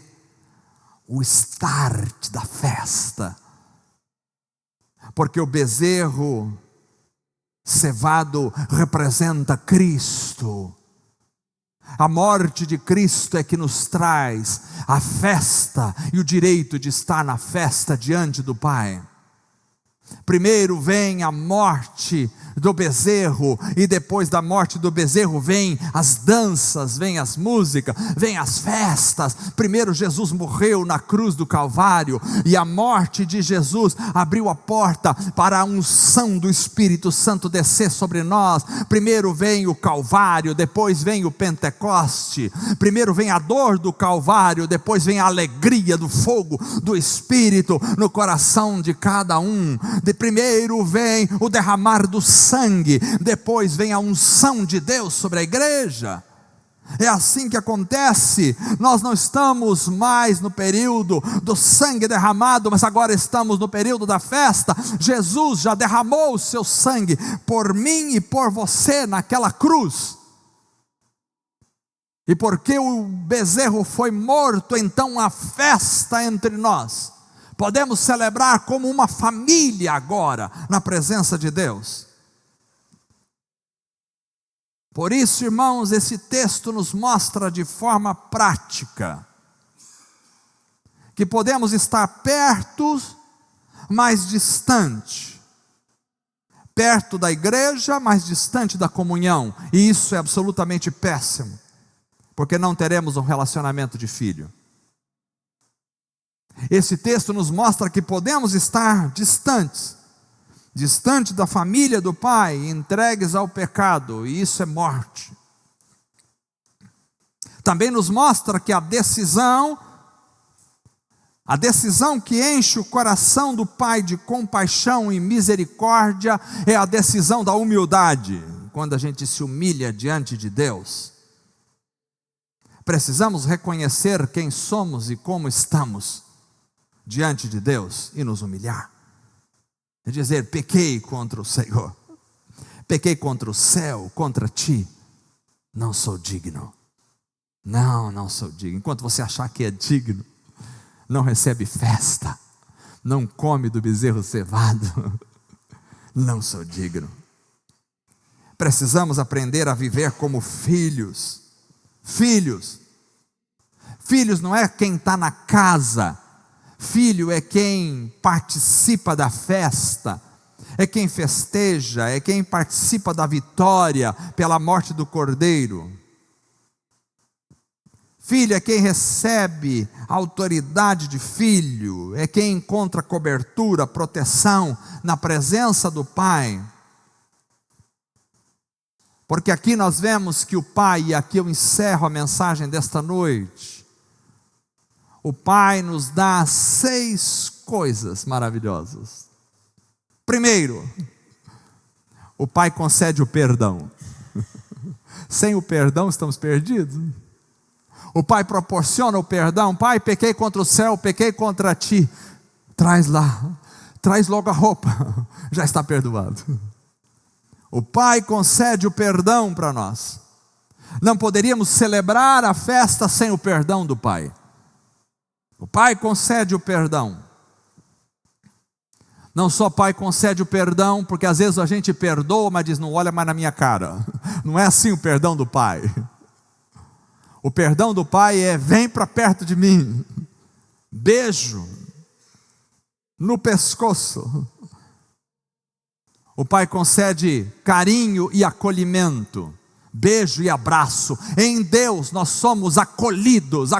o start da festa. Porque o bezerro cevado representa Cristo. A morte de Cristo é que nos traz a festa e o direito de estar na festa diante do Pai. Primeiro vem a morte do bezerro, e depois da morte do bezerro vem as danças, vem as músicas, vem as festas. Primeiro Jesus morreu na cruz do Calvário, e a morte de Jesus abriu a porta para a unção do Espírito Santo descer sobre nós. Primeiro vem o Calvário, depois vem o Pentecoste. Primeiro vem a dor do Calvário, depois vem a alegria do fogo do Espírito no coração de cada um. Primeiro vem o derramar do sangue, depois vem a unção de Deus sobre a igreja. É assim que acontece. Nós não estamos mais no período do sangue derramado, mas agora estamos no período da festa. Jesus já derramou o seu sangue por mim e por você naquela cruz. E porque o bezerro foi morto, então a festa entre nós. Podemos celebrar como uma família agora, na presença de Deus. Por isso, irmãos, esse texto nos mostra de forma prática que podemos estar perto, mas distante. Perto da igreja, mas distante da comunhão. E isso é absolutamente péssimo, porque não teremos um relacionamento de filho. Esse texto nos mostra que podemos estar distantes, distante da família do Pai, entregues ao pecado, e isso é morte. Também nos mostra que a decisão que enche o coração do Pai de compaixão e misericórdia é a decisão da humildade. Quando a gente se humilha diante de Deus, precisamos reconhecer quem somos e como estamos diante de Deus e nos humilhar. É dizer: pequei contra o Senhor, pequei contra o céu, contra ti, não sou digno. Não sou digno. Enquanto você achar que é digno, não recebe festa, não come do bezerro cevado, não sou digno. Precisamos aprender a viver como filhos. Filhos não é quem está na casa. Filho é quem participa da festa, é quem festeja, é quem participa da vitória pela morte do Cordeiro. Filho é quem recebe a autoridade de filho, é quem encontra cobertura, proteção na presença do Pai. Porque aqui nós vemos que o Pai, e aqui eu encerro a mensagem desta noite, o Pai nos dá 6 coisas maravilhosas. Primeiro, o Pai concede o perdão. Sem o perdão estamos perdidos. O Pai proporciona o perdão. Pai, pequei contra o céu, pequei contra ti. Traz lá, traz logo a roupa, já está perdoado. O Pai concede o perdão para nós. Não poderíamos celebrar a festa sem o perdão do Pai. O Pai concede o perdão. Não só o Pai concede o perdão, porque às vezes a gente perdoa, mas diz, não olha mais na minha cara. Não é assim o perdão do Pai. O perdão do Pai é, vem para perto de mim. Beijo no pescoço. O Pai concede carinho e acolhimento. Beijo e abraço. Em Deus nós somos acolhidos.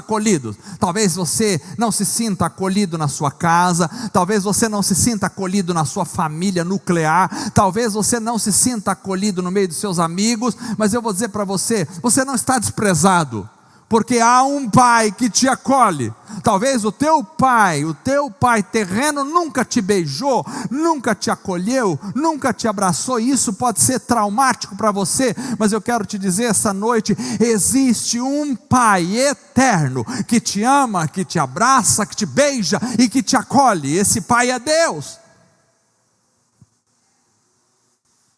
Talvez você não se sinta acolhido na sua casa, talvez você não se sinta acolhido na sua família nuclear, talvez você não se sinta acolhido no meio dos seus amigos, mas eu vou dizer para você, você não está desprezado, porque há um Pai que te acolhe. Talvez o teu pai terreno nunca te beijou, nunca te acolheu, nunca te abraçou, e isso pode ser traumático para você, mas eu quero te dizer essa noite, existe um Pai eterno, que te ama, que te abraça, que te beija e que te acolhe. Esse Pai é Deus.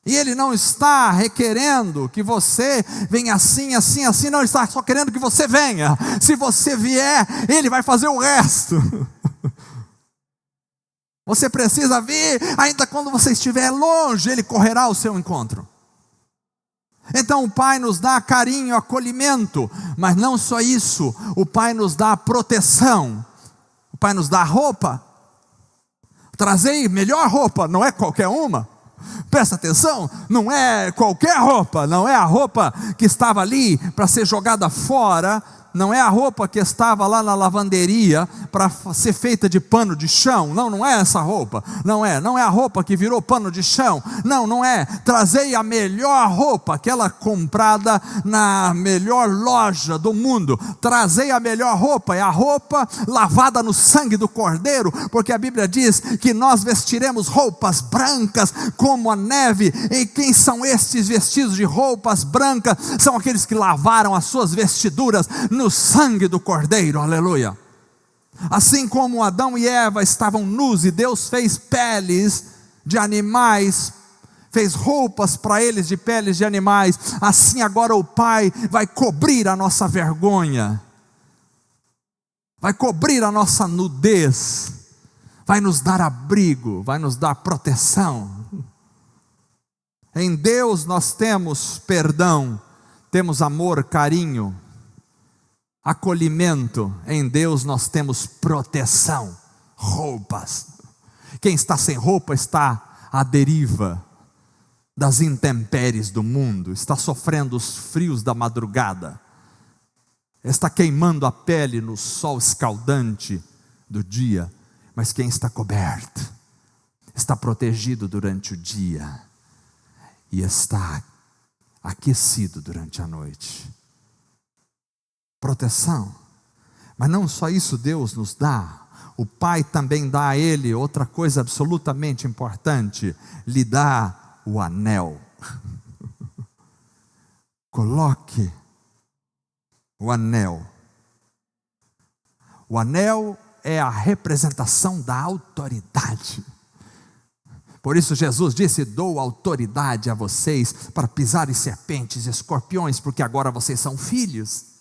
E Ele não está requerendo que você venha assim, não, Ele está só querendo que você venha. Se você vier, Ele vai fazer o resto. Você precisa vir, ainda quando você estiver longe, Ele correrá ao seu encontro. Então o Pai nos dá carinho, acolhimento, mas não só isso, o Pai nos dá proteção, o Pai nos dá roupa. Trazei melhor roupa, não é qualquer uma. Presta atenção, não é qualquer roupa, não é a roupa que estava ali para ser jogada fora, não é a roupa que estava lá na lavanderia para ser feita de pano de chão, não é essa roupa, não é a roupa que virou pano de chão, não é, trazei a melhor roupa, aquela comprada na melhor loja do mundo, trazei a melhor roupa, é a roupa lavada no sangue do Cordeiro, porque a Bíblia diz que nós vestiremos roupas brancas como a neve. E quem são estes vestidos de roupas brancas? São aqueles que lavaram as suas vestiduras no sangue do Cordeiro, aleluia. Assim como Adão e Eva estavam nus e Deus fez peles de animais, fez roupas para eles de peles de animais, assim agora o Pai vai cobrir a nossa vergonha, vai cobrir a nossa nudez, vai nos dar abrigo, vai nos dar proteção. Em Deus nós temos perdão, temos amor, carinho, acolhimento. Em Deus nós temos proteção, roupas. Quem está sem roupa está à deriva das intempéries do mundo, está sofrendo os frios da madrugada, está queimando a pele no sol escaldante do dia. Mas quem está coberto, está protegido durante o dia e está aquecido durante a noite. Proteção. Mas não só isso Deus nos dá, o Pai também dá a Ele outra coisa absolutamente importante, lhe dá o anel. Coloque o anel. O anel é a representação da autoridade. Por isso Jesus disse, dou autoridade a vocês para pisarem serpentes e escorpiões, porque agora vocês são filhos.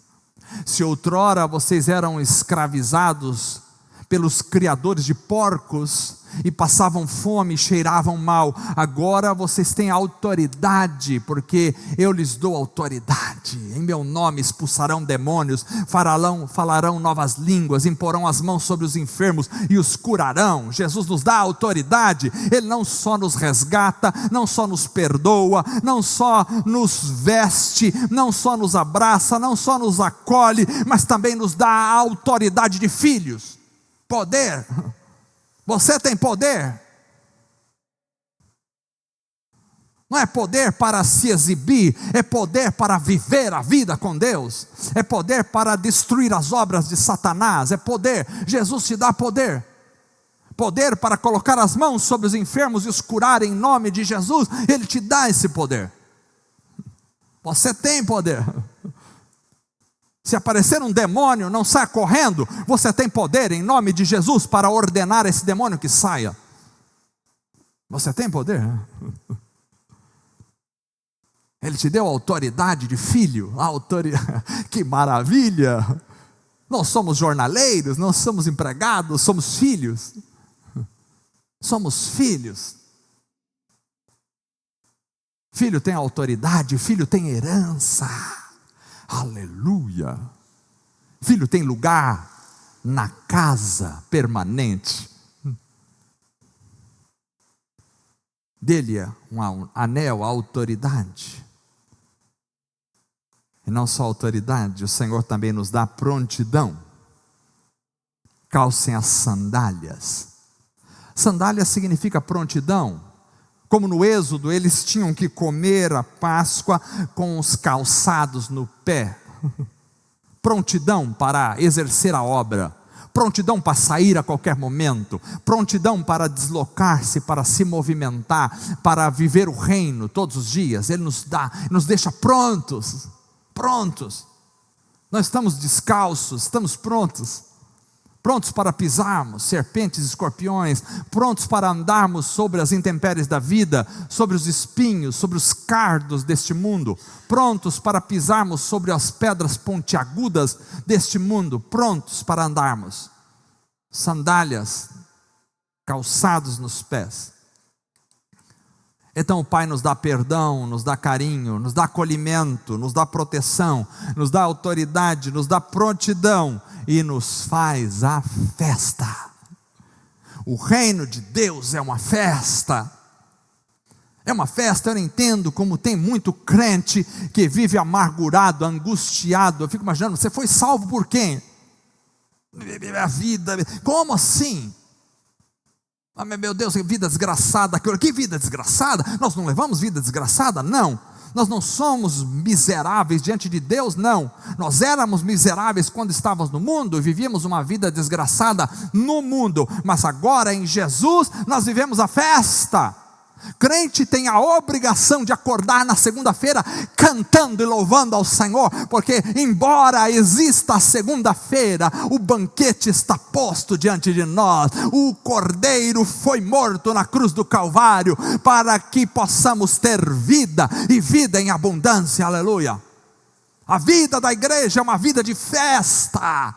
Se outrora vocês eram escravizados pelos criadores de porcos e passavam fome, cheiravam mal, agora vocês têm autoridade, porque eu lhes dou autoridade. Em meu nome expulsarão demônios, falarão novas línguas, imporão as mãos sobre os enfermos e os curarão. Jesus nos dá autoridade. Ele não só nos resgata, não só nos perdoa, não só nos veste, não só nos abraça, não só nos acolhe, mas também nos dá a autoridade de filhos. Poder. Você tem poder. Não é poder para se exibir, é poder para viver a vida com Deus, é poder para destruir as obras de Satanás, é poder. Jesus te dá poder. poder para colocar as mãos sobre os enfermos e os curar em nome de Jesus. Ele te dá esse poder. Você tem poder. Se aparecer um demônio, não saia correndo. Você tem poder em nome de Jesus para ordenar esse demônio que saia. Você tem poder. Ele te deu autoridade de filho. Que maravilha. Nós somos jornaleiros, nós somos empregados, somos filhos. Somos filhos. Filho tem autoridade, filho tem herança. Aleluia. Filho tem lugar na casa permanente. Dele é um anel, a autoridade. E não só autoridade, o Senhor também nos dá prontidão. Calcem as sandálias. Sandália significa prontidão. Como no Êxodo, eles tinham que comer a Páscoa com os calçados no pé. Prontidão para exercer a obra. Prontidão para sair a qualquer momento. Prontidão para deslocar-se, para se movimentar, para viver o reino todos os dias. Ele nos deixa prontos. Prontos. Nós estamos descalços, estamos prontos. Prontos para pisarmos serpentes e escorpiões, prontos para andarmos sobre as intempéries da vida, sobre os espinhos, sobre os cardos deste mundo, prontos para pisarmos sobre as pedras pontiagudas deste mundo, prontos para andarmos. Sandálias, calçados nos pés. Então o Pai nos dá perdão, nos dá carinho, nos dá acolhimento, nos dá proteção, nos dá autoridade, nos dá prontidão e nos faz a festa. O reino de Deus é uma festa. É uma festa. Eu não entendo como tem muito crente que vive amargurado, angustiado. Eu fico imaginando, você foi salvo por quem? A vida, como assim? Ah, meu Deus, que vida desgraçada. Que vida desgraçada? Nós não levamos vida desgraçada? Não. Nós não somos miseráveis diante de Deus? Não. Nós éramos miseráveis quando estávamos no mundo e vivíamos uma vida desgraçada no mundo. Mas agora em Jesus nós vivemos a festa. Crente tem a obrigação de acordar na segunda-feira cantando e louvando ao Senhor, porque embora exista a segunda-feira, o banquete está posto diante de nós. O Cordeiro foi morto na cruz do Calvário para que possamos ter vida e vida em abundância. Aleluia. A vida da igreja é uma vida de festa.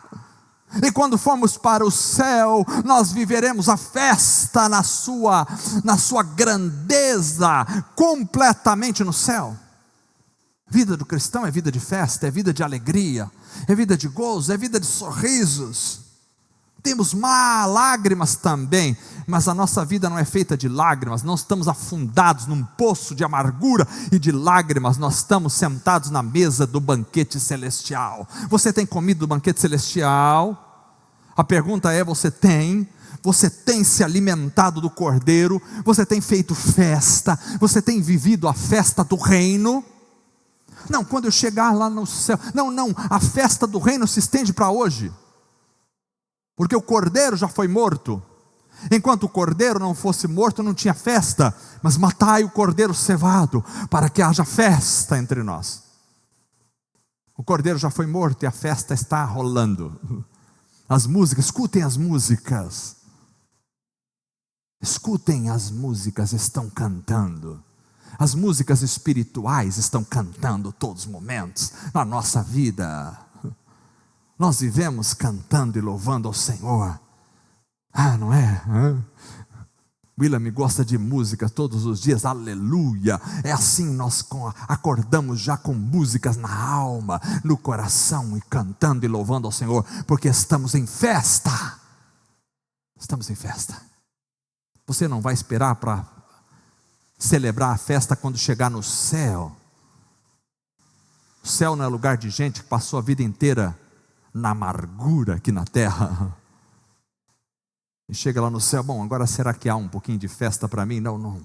E quando formos para o céu, nós viveremos a festa na sua grandeza, completamente no céu. Vida do cristão é vida de festa, é vida de alegria, é vida de gozo, é vida de sorrisos. Temos lágrimas também, mas a nossa vida não é feita de lágrimas. Não estamos afundados num poço de amargura e de lágrimas. Nós estamos sentados na mesa do banquete celestial. Você tem comido do banquete celestial? A pergunta é, você tem se alimentado do Cordeiro? Você tem feito festa? Você tem vivido a festa do reino? Não, quando eu chegar lá no céu, não, a festa do reino se estende para hoje. Porque o Cordeiro já foi morto. Enquanto o Cordeiro não fosse morto, não tinha festa. Mas matai o Cordeiro cevado, para que haja festa entre nós. O Cordeiro já foi morto e a festa está rolando. As músicas, escutem as músicas. Escutem as músicas, estão cantando. As músicas espirituais estão cantando todos os momentos na nossa vida. Nós vivemos cantando e louvando ao Senhor. Não é? William gosta de música todos os dias, aleluia. É assim, nós acordamos já com músicas na alma, no coração, e cantando e louvando ao Senhor, porque estamos em festa. Estamos em festa. Você não vai esperar para celebrar a festa quando chegar no céu. O céu não é lugar de gente que passou a vida inteira na amargura aqui na terra. E chega lá no céu, bom, agora será que há um pouquinho de festa para mim? Não.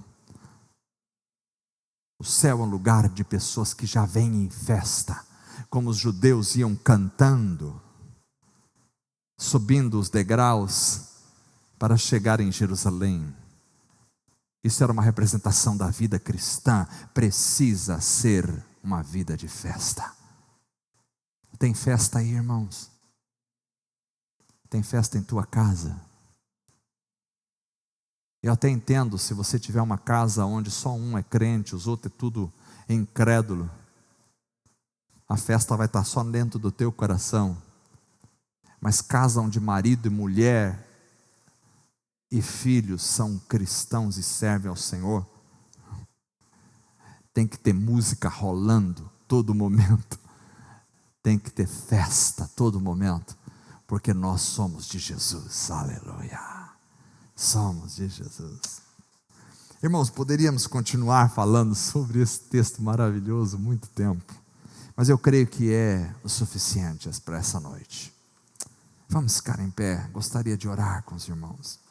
O céu é um lugar de pessoas que já vêm em festa, como os judeus iam cantando, subindo os degraus para chegar em Jerusalém. Isso era uma representação da vida cristã. Precisa ser uma vida de festa. Tem festa aí, irmãos? Tem festa em tua casa? Eu até entendo se você tiver uma casa onde só um é crente, os outros é tudo incrédulo. A festa vai estar só dentro do teu coração. Mas casa onde marido e mulher e filhos são cristãos e servem ao Senhor, tem que ter música rolando todo momento. Tem que ter festa todo momento. Porque nós somos de Jesus. Aleluia. Somos de Jesus. Irmãos, poderíamos continuar falando sobre esse texto maravilhoso muito tempo, mas eu creio que é o suficiente para essa noite. Vamos ficar em pé. Gostaria de orar com os irmãos.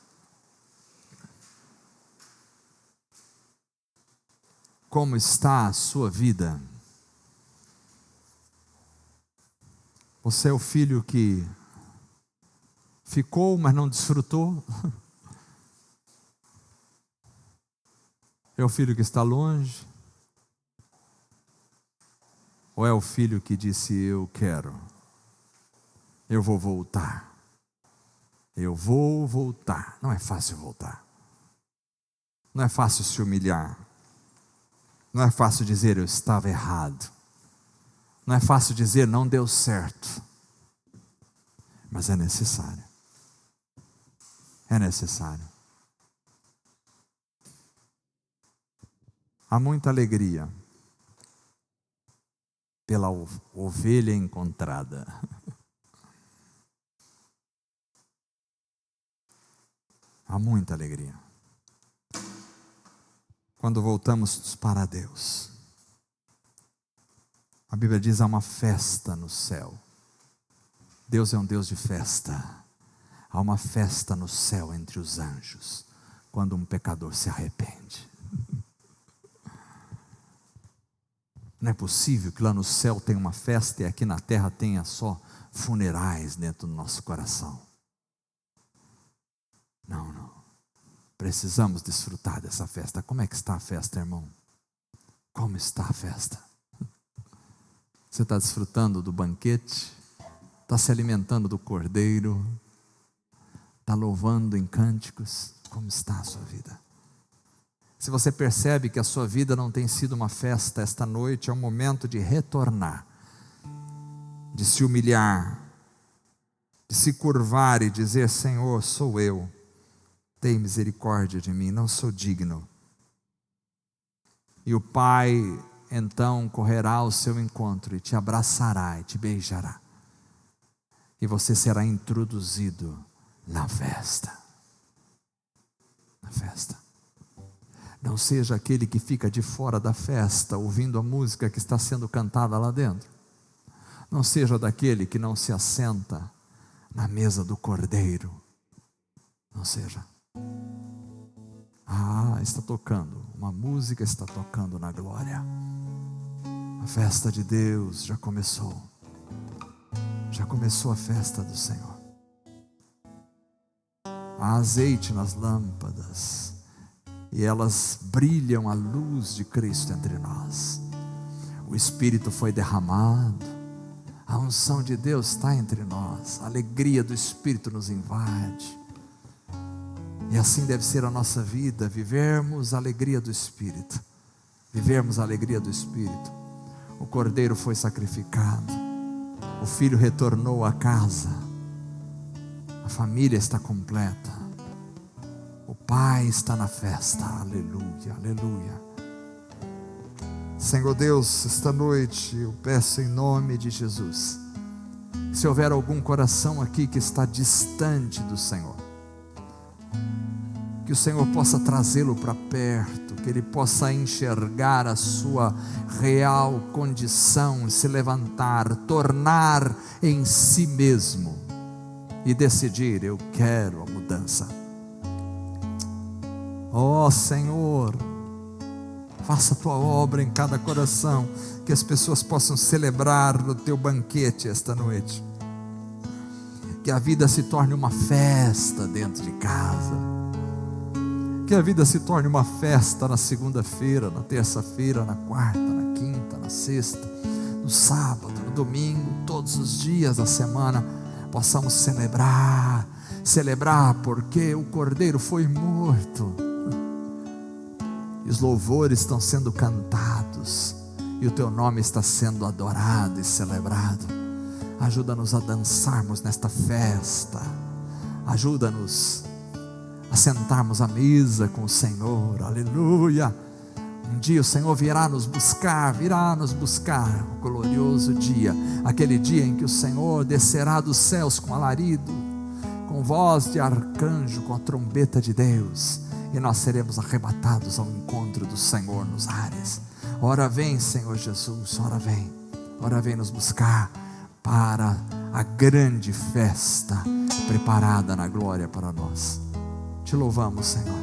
Como está a sua vida? Você é o filho que ficou, mas não desfrutou? É o filho que está longe? Ou é o filho que disse: eu quero, eu vou voltar, eu vou voltar? Não é fácil voltar, não é fácil se humilhar, não é fácil dizer eu estava errado, não é fácil dizer não deu certo, mas é necessário, é necessário. Há muita alegria pela ovelha encontrada. Há muita alegria quando voltamos para Deus. A Bíblia diz: há uma festa no céu. Deus é um Deus de festa. Há uma festa no céu entre os anjos quando um pecador se arrepende. Não é possível que lá no céu tenha uma festa e aqui na terra tenha só funerais dentro do nosso coração. Não, não. Precisamos desfrutar dessa festa. Como é que está a festa, irmão? Como está a festa? Você está desfrutando do banquete? Está se alimentando do cordeiro? Está louvando em cânticos? Como está a sua vida? Se você percebe que a sua vida não tem sido uma festa esta noite, é um momento de retornar, de se humilhar, de se curvar e dizer: Senhor, sou eu, tem misericórdia de mim, não sou digno. E o Pai então correrá ao seu encontro e te abraçará e te beijará, e você será introduzido na festa. Na festa. Não seja aquele que fica de fora da festa, ouvindo a música que está sendo cantada lá dentro. Não seja daquele que não se assenta na mesa do cordeiro. Não seja. Está tocando, uma música está tocando na glória. A festa de Deus já começou. Já começou a festa do Senhor. Há azeite nas lâmpadas e elas brilham a luz de Cristo entre nós. O Espírito foi derramado, a unção de Deus está entre nós, a alegria do Espírito nos invade. E assim deve ser a nossa vida, vivermos a alegria do Espírito. Vivermos a alegria do Espírito. O Cordeiro foi sacrificado, o Filho retornou à casa, a família está completa. O Pai está na festa, aleluia, aleluia. Senhor Deus, esta noite eu peço em nome de Jesus, se houver algum coração aqui que está distante do Senhor, que o Senhor possa trazê-lo para perto, que ele possa enxergar a sua real condição, se levantar, tornar em si mesmo e decidir: eu quero a mudança. Ó Senhor, faça a tua obra em cada coração, que as pessoas possam celebrar no teu banquete esta noite. Que a vida se torne uma festa dentro de casa. Que a vida se torne uma festa na segunda-feira, na terça-feira, na quarta, na quinta, na sexta, no sábado, no domingo, todos os dias da semana, possamos celebrar porque o Cordeiro foi morto. E os louvores estão sendo cantados, e o Teu nome está sendo adorado e celebrado. Ajuda-nos a dançarmos nesta festa. Ajuda-nos a sentarmos à mesa com o Senhor. Aleluia. Um dia o Senhor virá nos buscar, o glorioso dia, aquele dia em que o Senhor descerá dos céus com alarido, com voz de arcanjo, com a trombeta de Deus, e nós seremos arrebatados ao encontro do Senhor nos ares. Ora vem, Senhor Jesus, ora vem nos buscar para a grande festa preparada na glória para nós. Te louvamos, Senhor.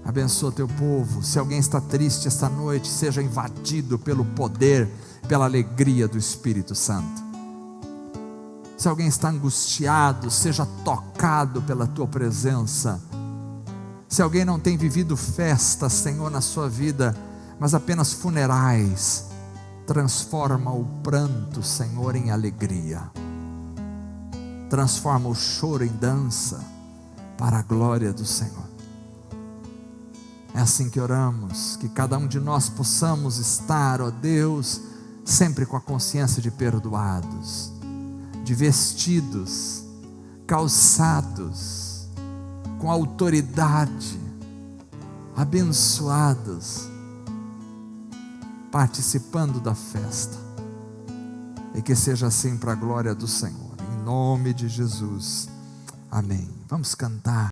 Abençoa teu povo. Se alguém está triste esta noite, seja invadido pelo poder, pela alegria do Espírito Santo. Se alguém está angustiado, seja tocado pela tua presença. Se alguém não tem vivido festas, Senhor, na sua vida, mas apenas funerais, transforma o pranto, Senhor, em alegria. Transforma o choro em dança, para a glória do Senhor. É assim que oramos, que cada um de nós possamos estar, ó Deus, sempre com a consciência de perdoados, de vestidos, calçados, com autoridade, abençoados, participando da festa. E que seja assim para a glória do Senhor, em nome de Jesus, amém. Vamos cantar.